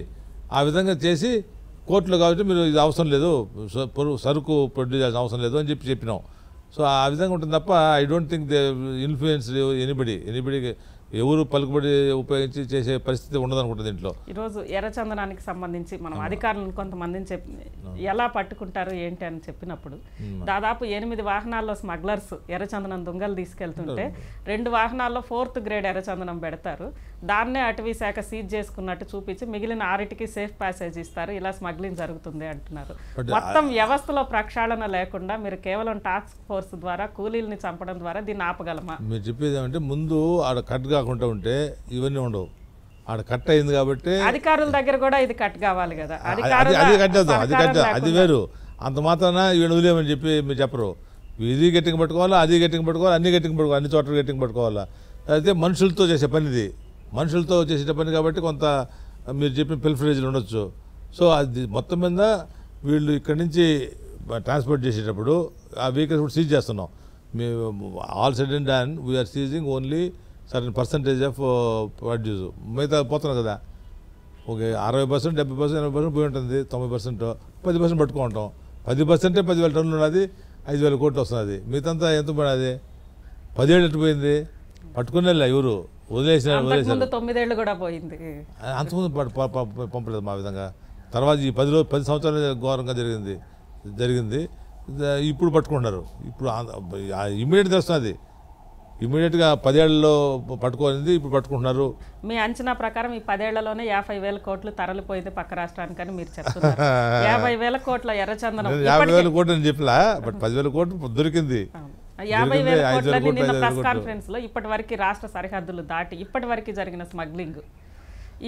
ఆ విధంగా చేసి కోర్టులో కాబట్టి మీరు ఇది అవసరం లేదు, సరుకు ప్రొడ్యూస్ చేయాల్సిన అవసరం లేదు అని చెప్పినాం. సో ఆ విధంగా ఉంటుంది తప్ప I don't think they influence anybody ఎవరు పలుకుబడి ఉపయోగించి చేసే పరిస్థితి ఉండదు అనుకుంటుంది దీంట్లో. ఈరోజు ఎర్రచందనానికి సంబంధించి మనం అధికారులను కొంతమందిని ఎలా పట్టుకుంటారు ఏంటి అని చెప్పినప్పుడు దాదాపు 8 వాహనాల్లో స్మగ్లర్స్ ఎర్రచందనం దొంగలు తీసుకెళ్తుంటే 2 వాహనాల్లో 4th గ్రేడ్ ఎర్రచందనం పెడతారు, దాన్నే అటవీ శాఖ సీజ్ చేసుకున్నట్టు చూపించి మిగిలిన 6టికి సేఫ్ ప్యాసేజ్ ఇస్తారు, ఇలా స్మగ్లింగ్ జరుగుతుంది అంటున్నారు. మొత్తం వ్యవస్థలో ప్రక్షాళన లేకుండా మీరు కేవలం టాస్క్ ఫోర్స్ ద్వారా కూలీల్ని చంపడం ద్వారా దీన్ని ఆపగలమా? మీరు చెప్పేది ఏమంటే ముందు ఆడ కట్ కాకుండా ఉంటే ఇవన్నీ ఉండవు. ఆడ కట్ అయింది కాబట్టి అధికారుల దగ్గర కూడా ఇది కట్ కావాలి కదా. అది వేరు. అంత మాత్రాన వీళ్ళు వదిలేమని చెప్పి మీరు చెప్పరు. ఇది గట్టిగా పట్టుకోవాలా, అది గట్టిగా పట్టుకోవాలి, అన్ని గట్టిగా పట్టుకోవాలి, అన్ని చోట్ల గట్టిగా పట్టుకోవాలా. అయితే మనుషులతో చేసే పని ఇది, మనుషులతో చేసే పని కాబట్టి కొంత మీరు చెప్పిన పిల్ఫరేజ్లు ఉండొచ్చు. సో అది మొత్తం మీద వీళ్ళు ఇక్కడి నుంచి ట్రాన్స్పోర్ట్ చేసేటప్పుడు ఆ వెహికల్స్ కూడా సీజ్ చేస్తున్నాం. మేము all said and done we are seizing only certain percentage of produce. మిగతా పోతున్నాం కదా, ఓకే 60%, 70%, 80% పోయి ఉంటుంది. 90%, 10% పట్టుకుంటాం. 10% 10,000 టన్నులు ఉన్నది, 5,000 కోట్లు వస్తున్నది. మిగతా ఎంత పడినది? 10 ఏళ్ళు ఎట్టు పోయింది? పట్టుకునే ఎవరు వదిలేసారు? 9 ఏళ్ళు కూడా పోయింది. అంతకుముందు పంపలేదు మా విధంగా. తర్వాత ఈ 10 సంవత్సరాలు ఘోరంగా జరిగింది. ఇప్పుడు పట్టుకుంటున్నారు. ఇప్పుడు ఇమ్మీడియట్ తెలుస్తుంది. ఇమీడియట్గా 10 ఏళ్లలో పట్టుకోనింది ఇప్పుడు పట్టుకుంటున్నారు. మీ అంచనా ప్రకారం ఈ 10 ఏళ్లలోనే 50,000 కోట్లు తరలిపోయింది పక్క రాష్ట్రానికని మీరు చెప్తున్నారు. 50,000 కోట్ల ఎర్రచందనం 50,000 కోట్లు అని చెప్పలా, బట్ 10,000 కోట్లు దొరికింది. 50,000 కోట్లని నిన్న ప్రెస్ కాన్ఫరెన్స్ లో ఇప్పటి వరకు రాష్ట్ర సరిహద్దులు దాటి ఇప్పటి వరకు జరిగిన స్మగ్లింగ్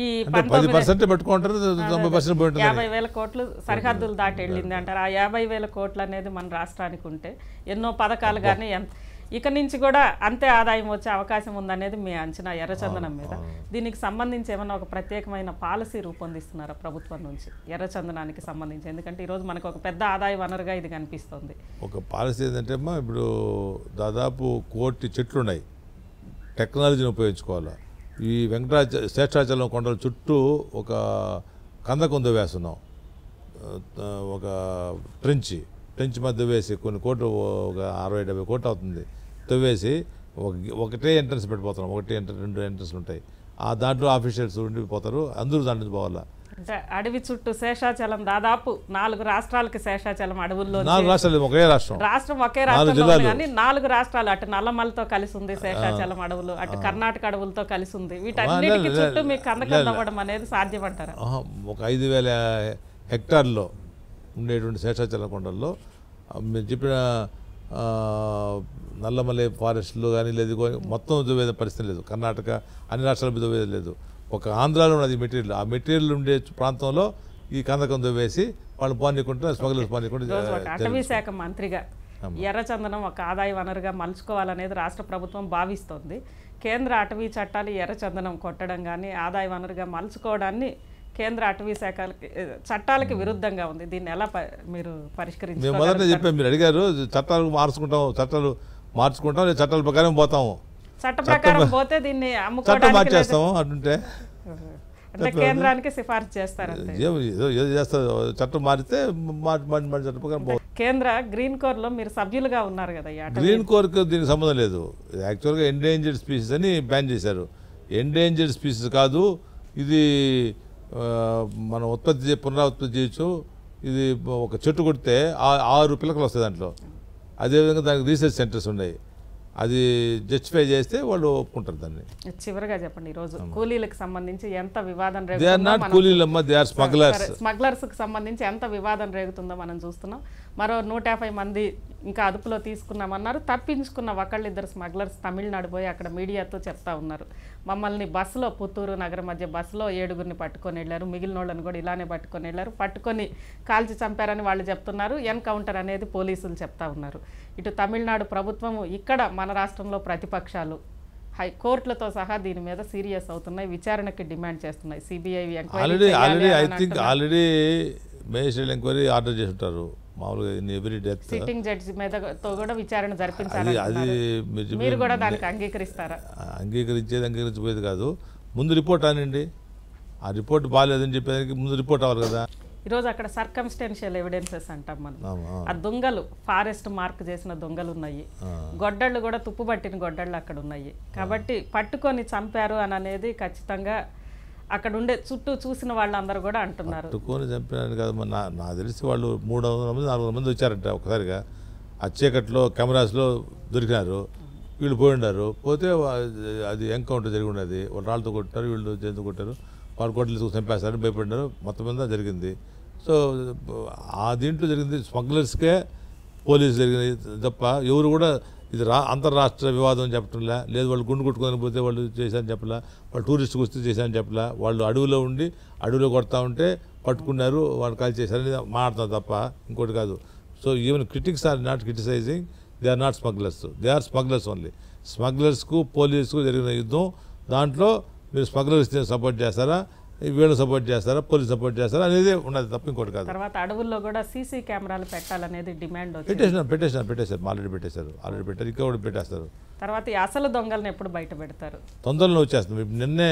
ఈ 10% పట్టుకుంటారు, 90% పోయింటుంది. 50,000 కోట్లు సరిహద్దులు దాటి వెళ్ళింది అంటారు. ఆ 50,000 కోట్లు అనేది మన రాష్ట్రానికి ఉంటే ఎన్నో పథకాలు కానీ ఇక నుంచి కూడా అంతే ఆదాయం వచ్చే అవకాశం ఉందనేది మీ అంచనా ఎర్రచందనం మీద. దీనికి సంబంధించి ఏమన్నా ఒక ప్రత్యేకమైన పాలసీ రూపొందిస్తున్నారా ప్రభుత్వం నుంచి ఎర్రచందనానికి సంబంధించి? ఎందుకంటే ఈరోజు మనకు ఒక పెద్ద ఆదాయ వనరుగా ఇది కనిపిస్తుంది. ఒక పాలసీ ఏంటంటే అమ్మా, ఇప్పుడు దాదాపు 1 కోటి చెట్లు ఉన్నాయి, టెక్నాలజీని ఉపయోగించుకోవాలి. ఈ శేషాచలం కొండల చుట్టూ ఒక కందకం వేస్తున్నాం, ఒక ట్రెంచ్ మధ్య వేసి కొన్ని కోట్లు, ఒక 60-70 కోట్లు అవుతుంది తవ్వేసి ఒకటే ఎంట్రన్స్ పెట్టిపోతున్నాం. 1-2 ఎంట్రన్స్లు ఉంటాయి. ఆ దాంట్లో ఆఫీషియల్స్ ఉండిపోతారు, అందరూ దాంట్లో నుంచి పోవాలా. అంటే అడవి చుట్టూ శేషాచలం దాదాపు 4 రాష్ట్రాలకి శేషాచలం అడవుల్లో 4 రాష్ట్రాలు ఒకే రాష్ట్రం ఒకే రాష్ట్రంలో కానీ 4 రాష్ట్రాలు అటు నల్లమలతో కలిసి ఉంది శేషాచలం అడవులు, అటు కర్ణాటక అడవులతో కలిసి ఉంది. వీటన్నిటికీ చుట్టూ మీకు కందకం అవ్వడం అనేది సాధ్యమంటారా? ఒక 5,000 హెక్టార్లో ఉండేటువంటి శేషాచలం కొండల్లో మీరు చెప్పిన నల్లమలై ఫారెస్ట్లో కానీ లేదు, మొత్తం దువ్వేద పరిస్థితి లేదు. కర్ణాటక అన్ని రాష్ట్రాల మీద దువ్వేది లేదు. ఒక ఆంధ్రాలో ఉన్నది మెటీరియల్. ఆ మెటీరియల్ ఉండే ప్రాంతంలో ఈ కందకం దువ్వేసి వాళ్ళు పానీకుంటే స్మగ్లర్స్ పానీకుంటే. అటవీ శాఖ మంత్రిగా ఎర్రచందనం ఒక ఆదాయ వనరుగా మలుచుకోవాలనేది రాష్ట్ర ప్రభుత్వం భావిస్తోంది. కేంద్ర అటవీ చట్టాలు ఎర్రచందనం కొట్టడం కానీ ఆదాయ వనరుగా మలుచుకోవడాన్ని కేంద్ర అటవీ శాఖ చట్టాలకి విరుద్ధంగా ఉంది. దీన్ని ఎలా మీరు పరిష్కరించారు? మేము మొదట చెప్పాము, మీరు అడిగారు చట్టాలు మార్చుకుంటాం లేదా చట్టాల ప్రకారం పోతాము. చట్ట ప్రకారం పోతే దీన్ని చట్టం మార్చేస్తాము అంటుంటే అంటే కేంద్రానికి సిఫార్సు చేస్తారంటే ఏదో చేస్తారు. చట్టం మారితే చట్ట ప్రకారం కేంద్ర గ్రీన్ కోర్ లో మీరు సభ్యులుగా ఉన్నారు కదా. గ్రీన్ కోర్కి దీనికి సంబంధం లేదు. యాక్చువల్గా ఎండేంజర్డ్ స్పీసీస్ అని బ్యాన్ చేశారు. ఎండేంజర్డ్ స్పీసీస్ కాదు ఇది, మనం పునరుత్పత్తి చేయొచ్చు. ఇది ఒక చెట్టు కొడితే 6 పిలకలు వస్తాయి దాంట్లో. అదేవిధంగా దానికి రీసెర్చ్ సెంటర్స్ ఉన్నాయి. అది జస్టిఫై చేస్తే వాళ్ళు ఒప్పుకుంటారు దాన్ని. చివరిగా చెప్పండి, ఈరోజు కూలీలకు సంబంధించి ఎంత వివాదం స్మగ్లర్స్ కి సంబంధించి ఎంత వివాదం రేగుతుందో మనం చూస్తున్నాం. మరో 150 మంది ఇంకా అదుపులో తీసుకున్నామన్నారు. తప్పించుకున్న ఒకళ్ళిద్దరు స్మగ్లర్స్ తమిళనాడు పోయి అక్కడ మీడియాతో చెప్తా ఉన్నారు, మమ్మల్ని బస్సులో పుత్తూరు నగరం మధ్య బస్సులో 7గురిని పట్టుకొని వెళ్ళారు, మిగిలిన వాళ్ళని కూడా ఇలానే పట్టుకొని వెళ్ళారు, పట్టుకొని కాల్చి చంపారని వాళ్ళు చెప్తున్నారు. ఎన్కౌంటర్ అనేది పోలీసులు చెప్తా ఉన్నారు. ఇటు తమిళనాడు ప్రభుత్వము, ఇక్కడ మన రాష్ట్రంలో ప్రతిపక్షాలు హైకోర్టులతో సహా దీని మీద సీరియస్ అవుతున్నాయి, విచారణకి డిమాండ్ చేస్తున్నాయి. CBI already magistrate enquiry order చేసి ఉంటారు. మామూలుగా ఎవ్రీ డెత్ సిట్టింగ్ జడ్జి మీదతో కూడా విచారణ జరిపించాలి. అది మీరు కూడా దానికి అంగీకరిస్తారా? అంగీకరించేది కాదు. ముందు రిపోర్ట్ అనండి. ఆ రిపోర్ట్ బాగాలేదని చెప్పేదానికి ముందు రిపోర్ట్ అవ్వాలి కదా. ఈరోజు అక్కడ సర్కమ్స్టెన్షియల్ ఎవిడెన్సెస్ అంటాం మనం. ఆ దొంగలు ఫారెస్ట్ మార్క్ చేసిన దొంగలు ఉన్నాయి, గొడ్డళ్ళు కూడా తుప్పుబట్టిన గొడ్డళ్ళు అక్కడ ఉన్నాయి. కాబట్టి పట్టుకొని చంపారు అని అనేది ఖచ్చితంగా అక్కడ ఉండే చుట్టూ చూసిన వాళ్ళందరూ కూడా అంటున్నారు. పట్టుకొని చంపారని కాదు, నాకు తెలిసి వాళ్ళు 300 మంది 400 మంది వచ్చారంట ఒకసారిగా. ఆ చీకట్లో కెమెరాస్లో దొరికినారు. వీళ్ళు పోయి ఉన్నారు. పోతే అది ఎన్కౌంటర్ జరిగి ఉన్నది. వాళ్ళు రాళ్ళతో కొట్టారు, వీళ్ళు చేతితో కొట్టారు, వాళ్ళు కొట్టలు చంపేస్తారు, భయపడ్డారు, మొత్తం మీద జరిగింది. సో ఆ దీంట్లో జరిగింది స్మగ్లర్స్కే పోలీసు జరిగింది తప్ప ఎవరు కూడా ఇది అంతర్రాష్ట్ర వివాదం అని చెప్పట్లా. లేదు వాళ్ళు గుండు కొట్టుకొని పోతే వాళ్ళు చేశారని చెప్పలా, వాళ్ళు టూరిస్ట్కి వస్తే చేశారని చెప్పలా. వాళ్ళు అడవిలో ఉండి అడవిలో కొడతా ఉంటే పట్టుకున్నారు, వాళ్ళు కాల్ చేశారని మాట్లాడతారు తప్ప ఇంకోటి కాదు. So even critics are not criticizing, they are not smugglers, they are smugglers only. స్మగ్లర్స్కు పోలీసుకు జరిగిన యుద్ధం, దాంట్లో మీరు స్మగ్లర్స్ సపోర్ట్ చేస్తారా, వీళ్ళు సపోర్ట్ చేస్తారా, పోలీసు సపోర్ట్ చేస్తారా అనేది ఉన్నది తప్ప ఇంకోటి కాదు. తర్వాత అడవుల్లో కూడా సీసీ కెమెరాలు పెట్టాలనేది డిమాండ్ పెట్టేశారు ఆల్రెడీ పెట్టారు, ఇంకా కూడా పెట్టేస్తారు. తర్వాత ఈ అసలు దొంగలను ఎప్పుడు బయట పెడతారు? తొందరలో వచ్చేస్తుంది. నిన్నే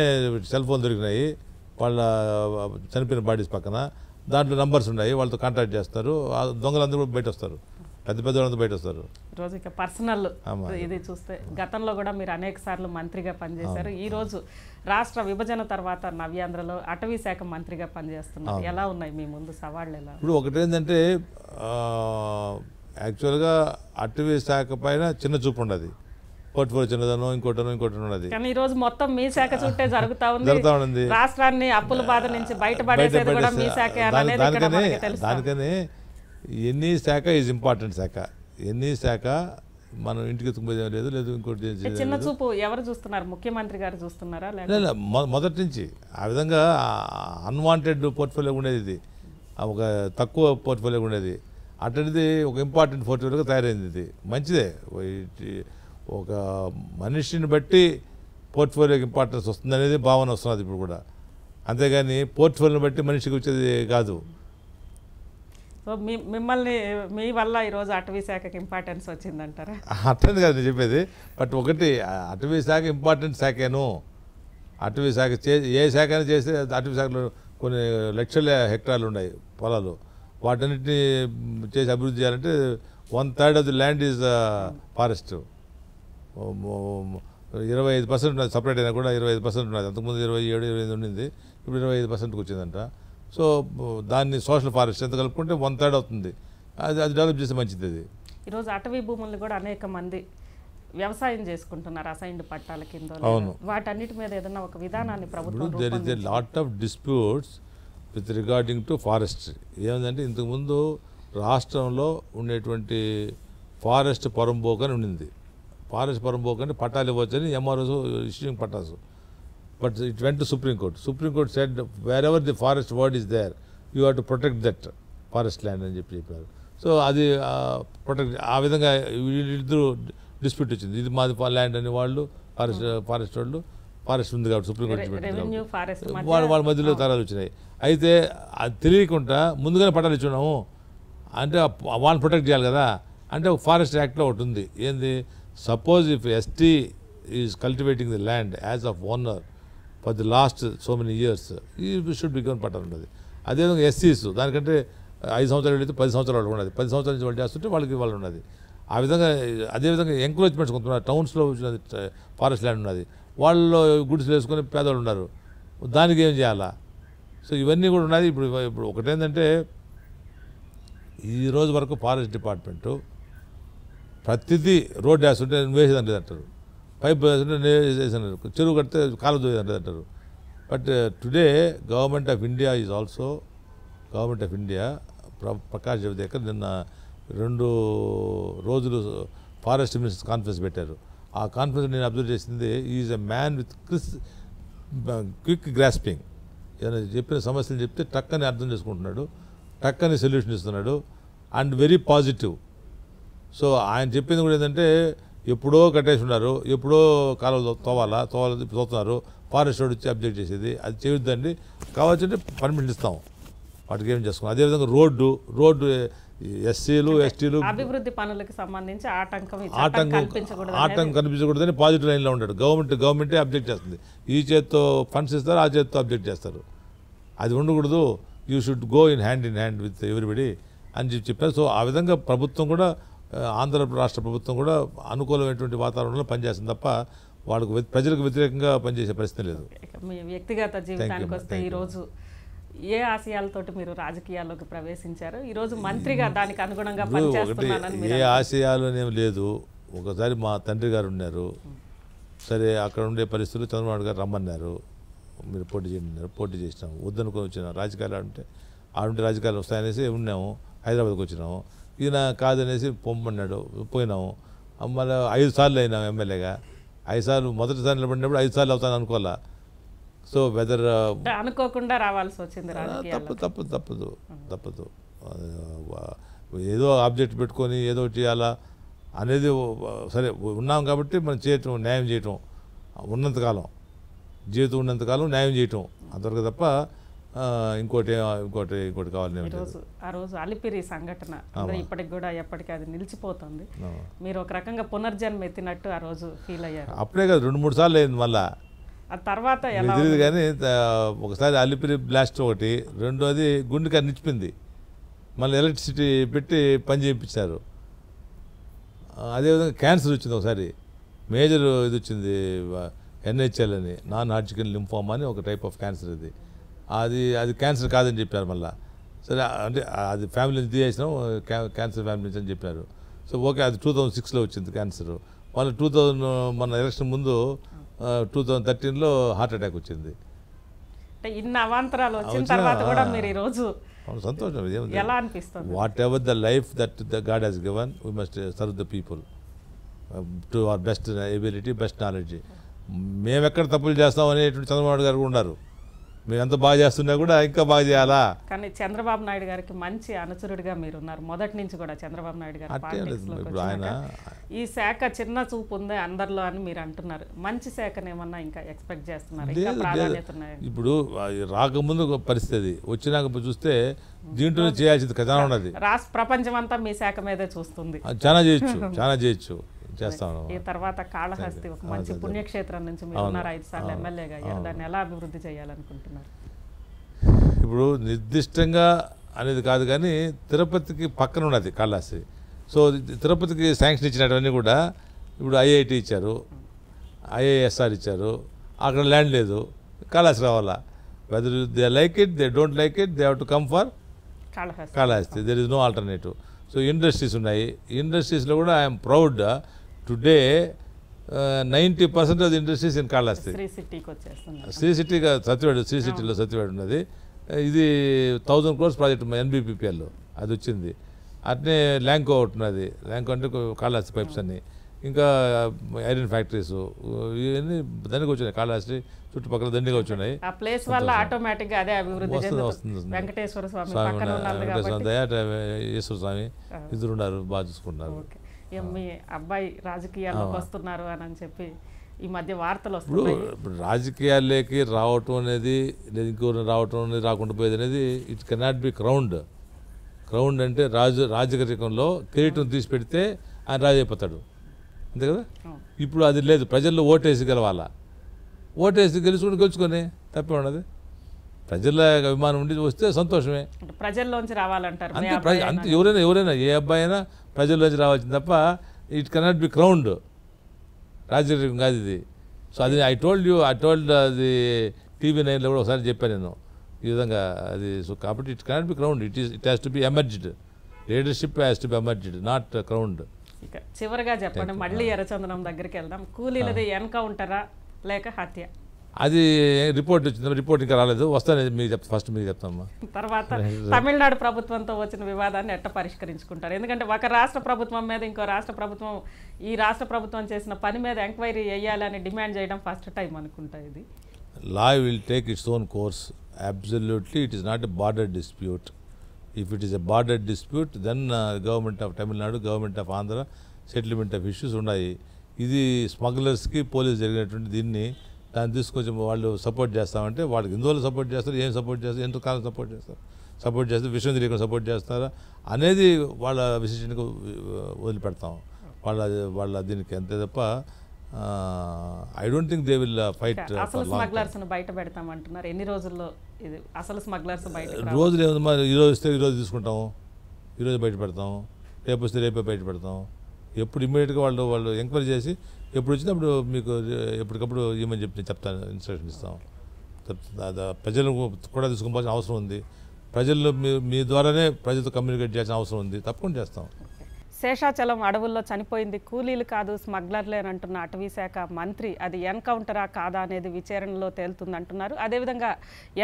సెల్ ఫోన్ దొరికినాయి వాళ్ళ చనిపోయిన బాడీస్ పక్కన, దాంట్లో నంబర్స్ ఉన్నాయి, వాళ్ళతో కాంటాక్ట్ చేస్తారు. ఆ దొంగలందరూ కూడా బయట వస్తారు, పెద్ద వాళ్ళంతా బయట వస్తారు. ఈరోజు ఇక పర్సనల్ ఇది చూస్తే గతంలో కూడా మీరు అనేక సార్లు మంత్రిగా పనిచేశారు. ఈరోజు రాష్ట్ర విభజన తర్వాత నవ్యాంధ్రలో అటవీ శాఖ మంత్రిగా పనిచేస్తున్నారు. ఎలా ఉన్నాయి మీ ముందు సవాళ్ళు? ఎలా ఇప్పుడు ఒకటి ఏంటంటే యాక్చువల్గా అటవీ శాఖ పైన చిన్న చూపు ఉండదు, పోర్ట్ఫోలియో చిన్నదనో ఇంకోటనో ఉన్నది. కానీ ఈ రోజు మొత్తం మీ శాఖ చుట్టే జరుగుతా ఉంది. రాష్ట్రాన్ని అప్పుల బాధ నుంచి బయటపడేసేది కూడా మీ శాఖ. దానికని ఎన్ని శాఖ ఈజ్ ఇంపార్టెంట్ శాఖ, ఎన్ని శాఖ మనం ఇంటికి ఎత్తుకుపోయేది లేదు, లేదు ఇంకోటి చిన్న చూపు ఎవరు చూస్తున్నారు? ముఖ్యమంత్రి గారు చూస్తున్నారా? మొదటి నుంచి ఆ విధంగా అన్వాంటెడ్ పోర్ట్ఫోలియో ఉండేది, ఇది ఒక తక్కువ పోర్ట్ఫోలియో ఉండేది, అటువంటిది ఒక ఇంపార్టెంట్ పోర్ట్ఫోలియోగా తయారైంది. ఇది మంచిదే, ఒక మనిషిని బట్టి పోర్ట్ఫోలియోకి ఇంపార్టెన్స్ వస్తుంది అనేది భావన వస్తున్నది ఇప్పుడు కూడా. అంతేగాని పోర్ట్ఫోలియోని బట్టి మనిషికి వచ్చేది కాదు. సో మిమ్మల్ని మీ వల్ల ఈరోజు అటవీ శాఖకి ఇంపార్టెన్స్ వచ్చిందంటారా? అట్లని కాదు నేను చెప్పేది. బట్ ఒకటి అటవీ శాఖ ఇంపార్టెంట్ శాఖేను. అటవీ శాఖ ఏ శాఖ అయినా చేస్తే అటవీ శాఖలో కొన్ని లక్షల హెక్టార్లు ఉన్నాయి పొలాలు, వాటన్నిటిని చేసి అభివృద్ధి చేయాలంటే 1/3 of the land is forest. 25% ఉన్నది, సపరేట్ అయినా కూడా 25% ఉన్నది. అంతకుముందు 27-28 ఉండింది, ఇప్పుడు 25%కి వచ్చిందంట. సో దాన్ని సోషల్ ఫారెస్ట్ ఎంత కలుపుకుంటే 1/3 అవుతుంది. అది డెవలప్ చేస్తే మంచిది. అది ఈరోజు అటవీ భూములు కూడా అనేక మంది వ్యవసాయం చేసుకుంటున్నారు అసైన్డ్ పట్టాల కింద. అవును, వాటన్నిటి మీద ఏదైనా ఒక విధానాన్ని ప్రభుత్వం there is a lot of disputes with regarding to forest. ఏమందంటే ఇంతకుముందు రాష్ట్రంలో ఉండేటువంటి ఫారెస్ట్ పరంబోక్ అని ఉండింది. ఫారెస్ట్ పరంబోక్ అంటే పట్టాలు ఇవ్వచ్చని ఎంఆర్ఓస్ ఇష్యూయింగ్ పట్టాసు. But it went to Supreme Court. Supreme Court said wherever the forest word is there, you have to protect that forest land అని చెప్పారు. సో అది ప్రొటెక్ట్ ఆ విధంగా వీళ్ళిద్దరూ డిస్ప్యూట్ వచ్చింది. ఇది మాది ల్యాండ్ అని వాళ్ళు ఫారెస్ట్ వాళ్ళు, ఫారెస్ట్ ఉంది కాబట్టి సుప్రీం కోర్టు వాళ్ళ మధ్యలో తరాలు వచ్చినాయి. అయితే అది తెలియకుండా ముందుగానే పట్టాలు ఇచ్చున్నాము అంటే వాళ్ళని ప్రొటెక్ట్ చేయాలి కదా. అంటే ఒక ఫారెస్ట్ యాక్ట్లో ఒకటి ఉంది, ఏంది, suppose if ST is cultivating the land as of owner for the last so many years, ఈ షుడ్ బి గివెన్ పట్టాలు ఉన్నది. అదేవిధంగా ఎస్సీస్ దానికంటే 5 సంవత్సరాలు అయితే 10 సంవత్సరాలు వాళ్ళకి ఉన్నది, 10 సంవత్సరాల నుంచి వాళ్ళు చేస్తుంటే వాళ్ళు ఉన్నది. ఆ విధంగా అదేవిధంగా ఎంకరేజ్మెంట్స్ కొంటున్నారు. టౌన్స్లో వచ్చినది ఫారెస్ట్ ల్యాండ్ ఉన్నది, వాళ్ళు గుడిసెలు వేసుకొని పేదవాళ్ళు ఉన్నారు, దానికి ఏం చేయాలా? సో ఇవన్నీ కూడా ఉన్నది. ఇప్పుడు ఒకటేంటంటే ఈ రోజు వరకు ఫారెస్ట్ డిపార్ట్మెంటు ప్రతిదీ రోడ్ వేస్తుంటే వేసేదండి అంటారు, పైప్ వేస్తుంటే వేసేసారు, చెరువు కడితే కాలు దోయేదండి అంటారు. But today government of India is also Prakash Javadekar నిన్న 2 రోజులు ఫారెస్ట్ మినిస్టర్స్ కాన్ఫరెన్స్ పెట్టారు. ఆ కాన్ఫరెన్స్ నేను అబ్జర్వ్ చేసింది, is a man with quick grasping. ఏదైనా చెప్పిన సమస్యలు చెప్తే టక్కని అర్థం చేసుకుంటున్నాడు, టక్కని సొల్యూషన్ ఇస్తున్నాడు, అండ్ వెరీ పాజిటివ్. సో ఆయన చెప్పింది కూడా ఏంటంటే ఎప్పుడో కట్టేసి ఉన్నారు, ఎప్పుడో కాలువలు తోతున్నారు, ఫారెస్ట్ రోడ్ వచ్చి అబ్జెక్ట్ చేసేది అది చేయొద్దండి, కావాల్సింటే పర్మిషన్ ఇస్తాం, వాటికి ఏం చేసుకోం. అదేవిధంగా రోడ్డు ఎస్సీలు ఎస్టీలు అభివృద్ధి పనులకు సంబంధించి ఆటంకం కనిపించకూడదని పాజిటివ్ లైన్లో ఉంటాడు. గవర్నమెంటే అబ్జెక్ట్ చేస్తుంది, ఈ చేత్తో ఫండ్స్ ఇస్తారు, ఆ చేత్తో అబ్జెక్ట్ చేస్తారు. అది ఉండకూడదు, you should go in hand with everybody అని చెప్పారు. సో ఆ విధంగా ప్రభుత్వం కూడా, ఆంధ్ర రాష్ట్ర ప్రభుత్వం కూడా అనుకూలమైనటువంటి వాతావరణంలో పనిచేస్తుంది తప్ప వాళ్ళకు ప్రజలకు వ్యతిరేకంగా పనిచేసే పరిస్థితి లేదు. మీ వ్యక్తిగత జీవితానికి వస్తే ఈరోజు ఏ ఆశయాలతోటి మీరు రాజకీయాల్లోకి ప్రవేశించారు? ఈరోజు మంత్రిగా దానికి అనుగుణంగా పనిచేస్తున్నానని ఏ ఆశయాలు అనేవి లేదు. ఒకసారి మా తండ్రి గారు ఉన్నారు, సరే అక్కడ ఉండే పరిస్థితులు చంద్రబాబు గారు రమ్మన్నారు, మీరు పోటీ చేయండి అన్నారు, పోటీ చేసినాము. వద్దనుకొని వచ్చినాము. రాజకీయాలు ఆడుంటే రాజకీయాలు వస్తాయనేసి ఉన్నాము. హైదరాబాద్కి వచ్చినాము. ఈయన కాదనేసి పొమ్మన్నాడు, పోయినాము. మళ్ళీ 5 సార్లు అయినాము ఎమ్మెల్యేగా. 5 సార్లు మొదటిసారి నిలబడినప్పుడు 5 సార్లు అవుతాను అనుకోవాలా. సో వెదర్ అంటే అనుకోకుండా రావాల్సి వచ్చింది రాజకీయాల్లో. తప్పదు. ఏదో ఆబ్జెక్ట్ పెట్టుకొని ఏదో చేయాలా అనేది సరే ఉన్నాం కాబట్టి మనం చేయటం, న్యాయం చేయటం ఉన్నంతకాలం, జీవితం ఉన్నంతకాలం న్యాయం చేయటం అంతవరకు తప్ప ఇంకోటి కావాలని. ఆ రోజు అలిపిరి సంఘటన అందరూ ఇప్పటికి కూడా ఎప్పటికీ అది నిలిచిపోతుంది. మీరు ఒక రకంగా పునర్జన్మ ఎత్తినట్టు ఆ రోజు ఫీల్ అయ్యారు. అప్పుడే కాదు 2-3 సార్లు అయింది. మళ్ళా ఆ తర్వాత ఎలా తెలియదు కానీ ఒకసారి అలిపిరి బ్లాస్ట్ ఒకటి, రెండోది గుండెకి నిచ్చిపోయింది. మళ్ళీ ఎలక్ట్రిసిటీ పెట్టి పని చేయించారు. అదేవిధంగా క్యాన్సర్ వచ్చింది ఒకసారి, మేజర్ ఇది వచ్చింది, NHL అని, నాన్ హాడ్జికిన్ లింఫోమా అని ఒక టైప్ ఆఫ్ క్యాన్సర్. అది క్యాన్సర్ కాదని చెప్పారు. మళ్ళీ సరే అంటే అది ఫ్యామిలీ నుంచి తీసేసినాం, క్యాన్సర్ ఫ్యామిలీ నుంచి అని చెప్పారు. సో ఓకే, అది 2006లో వచ్చింది క్యాన్సర్. మళ్ళీ 2000 మన ఎలక్షన్ ముందు 2013లో హార్ట్ అటాక్ వచ్చింది. అంటే ఇన్ని అవాంతరాలు వచ్చిన తర్వాత కూడా మీరు ఈరోజు సంతోషం. ఎలా అనిపిస్తుంది? Whatever the life that the god has given, we must serve the people to our best ability, best knowledge. మేము ఎక్కడ తప్పులు చేస్తాం అనేటువంటి చంద్రబాబు గారు ఉన్నారు. మీరు ఎంత బాగా చేస్తున్నా కూడా ఇంకా బాగా చేయాలా. కానీ చంద్రబాబు నాయుడు గారికి మంచి అనుచరుడిగా మీరు ఉన్నారు మొదటి నుంచి కూడా. చంద్రబాబు నాయుడు గారు ఇప్పుడు ఆయన ఈ శాఖ చిన్న చూపు ఉంది అందరిలో అని మీరు అంటున్నారు. మంచి శాఖను ఏమన్నా ఇంకా ఎక్స్పెక్ట్ చేస్తున్నారు? ఇప్పుడు రాకముందు పరిస్థితి, వచ్చినాక చూస్తే దీంట్లో చేయాల్సింది ఖజానా ఉన్నది. రాష్ట్ర ప్రపంచం అంతా మీ శాఖ మీదే చూస్తుంది. చాలా చేయొచ్చు చేస్తాను. ఈ తర్వాత కాళహస్తి ఒక మంచి పుణ్యక్షేత్రం నుంచి మీరు ఉన్నారు 5 సార్లు ఎమ్మెల్యేగా. దాన్ని ఎలా అభివృద్ధి చేయాలనుకుంటున్నారు? ఇప్పుడు నిర్దిష్టంగా అనేది కాదు కానీ తిరుపతికి పక్కన ఉన్నది కాళహస్తి. సో తిరుపతికి శాంక్షన్ ఇచ్చినటువన్నీ కూడా ఇప్పుడు IIT ఇచ్చారు, IISR ఇచ్చారు. అక్కడ ల్యాండ్ లేదు, కాళహస్తి రావాలా. Whether they like it, they don't like it, they have to come for Kalahasti. There is no alternative. So industries ఉన్నాయి. ఇండస్ట్రీస్లో కూడా I'm proud today 90% of the industries in Kalahasti. Sri సిటీగా శ్రీ సిటీలో సత్యవాడు ఉన్నది. ఇది 1000 crores ప్రాజెక్ట్ NBPPL అది వచ్చింది. అట్నే ల్యాంకో ఒకటి ఉన్నది. ల్యాంకో అంటే కాళహస్తి పైప్స్ అన్ని, ఇంకా ఐరన్ ఫ్యాక్టరీస్ ఇవన్నీ దండిగా వచ్చినాయి. కాళహస్తి చుట్టుపక్కల దండిగా వచ్చినాయి. వెంకటేశ్వర స్వామి, ఈశ్వర స్వామి ఇద్దరు ఉన్నారు, బాగా చూసుకుంటున్నారు. మీ అబ్బాయి రాజకీయాల్లోకి వస్తున్నారు అని చెప్పి ఈ మధ్య వార్తలు వస్తున్నాయి. ఇప్పుడు రాజకీయాల్లోకి రావటం అనేది లేదా ఇంకోరు రావటం అనేది రాకుండా పోయేది అనేది ఇట్ కెనాట్ బి క్రౌండ్ అంటే రాజకీయంలో కిరీటం తీసి పెడితే ఆయన రాజు అయిపోతాడు, అంతే కదా. ఇప్పుడు అది లేదు. ప్రజల్లో ఓటేసి గెలవాలా. ఓటేసి గెలుచుకొని తప్పే ఉన్నది. ప్రజల అభిమానం ఉండి వస్తే సంతోషమే. ప్రజల్లోంచి రావాలంటారు. అంతే ఎవరైనా ఏ అబ్బాయి అయినా ప్రజల్లోంచి రావాల్సింది తప్ప ఇట్ కెనాట్ బి క్రౌండ్. రాజకీయం కాదు ఇది. సో అది ఐ టోల్డ్ అది TV9లో కూడా ఒకసారి చెప్పాను నేను ఈ విధంగా. అది సో కాబట్టి it cannot be crowned, it has to be emerged. Leadership has to be emerged, not crowned. ఇక చివరిగా చెప్పండి, మళ్ళీ ఎర్రచందనం దగ్గరికి వెళ్దాం. కూలీలది ఎన్కౌంటరా లేక హత్య? అది రిపోర్ట్ వచ్చింది. రిపోర్ట్ ఇంకా రాలేదు, వస్తాను. మీరు ఫస్ట్ మీరు చెప్తామా. తర్వాత తమిళనాడు ప్రభుత్వంతో వచ్చిన వివాదాన్ని ఎట్ట పరిష్కరించుకుంటారు? ఎందుకంటే ఒక రాష్ట్ర ప్రభుత్వం మీద ఇంకో రాష్ట్ర ప్రభుత్వం ఈ రాష్ట్ర ప్రభుత్వం చేసిన పని మీద ఎంక్వైరీ చేయాలని డిమాండ్ చేయడం ఫస్ట్ టైం అనుకుంటా. ఇది law will take its own course. Absolutely it is not a border dispute. If it is a border dispute then government of Tamil Nadu, government of Andhra settlement of issues ఉన్నాయి. ఇది స్మగ్లర్స్కి police జరిగినటువంటి దీన్ని దాన్ని తీసుకొచ్చి వాళ్ళు సపోర్ట్ చేస్తామంటే వాళ్ళకి ఎందువల్ల సపోర్ట్ చేస్తారు, ఏం సపోర్ట్ చేస్తారు, ఎంతకాలం సపోర్ట్ చేస్తారు, విషయం తెలియకుండా సపోర్ట్ చేస్తారా అనేది వాళ్ళ విశేషణకు వదిలిపెడతాం. వాళ్ళ దీనికి అంతే తప్ప I don't think they will fight. అసలు స్మగ్లర్స్ బయట పెడతామంటున్నారు. ఎన్ని రోజుల్లో ఇది అసలు స్మగ్లర్స్ బయట? రోజులు ఏమన్నా, ఈరోజు వస్తే ఈరోజు తీసుకుంటాము, ఈరోజు బయట పెడతాము, రేపు వస్తే రేపే బయట పెడతాం. ఎప్పుడు ఇమ్మీడియట్గా వాళ్ళు ఎంక్వైరీ చేసి ఎప్పుడు వచ్చినప్పుడు మీకు ఎప్పటికప్పుడు ఏమని చెప్పి చెప్తాను, ఇన్స్ట్రక్షన్ ఇస్తాం. ప్రజలను కూడా తీసుకోవాల్సిన అవసరం ఉంది. ప్రజల్లో మీ ద్వారానే ప్రజలతో కమ్యూనికేట్ చేయాల్సిన అవసరం ఉంది. తప్పకుండా చేస్తాం. శేషాచలం అడవుల్లో చనిపోయింది కూలీలు కాదు స్మగ్లర్లే అని అంటున్న అటవీ శాఖ మంత్రి అది ఎన్కౌంటరా కాదా అనేది విచారణలో తేలుతుందంటున్నారు. అదేవిధంగా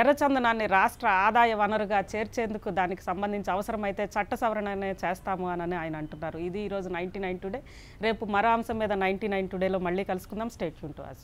ఎర్రచందనాన్ని రాష్ట్ర ఆదాయ వనరుగా చేర్చేందుకు దానికి సంబంధించి అవసరమైతే చట్ట సవరణనే చేస్తాము అని ఆయన అంటున్నారు. ఇది ఈరోజు 99 టుడే. రేపు మరో అంశం మీద 99 టుడేలో మళ్ళీ కలుసుకుందాం. Stay tune to us.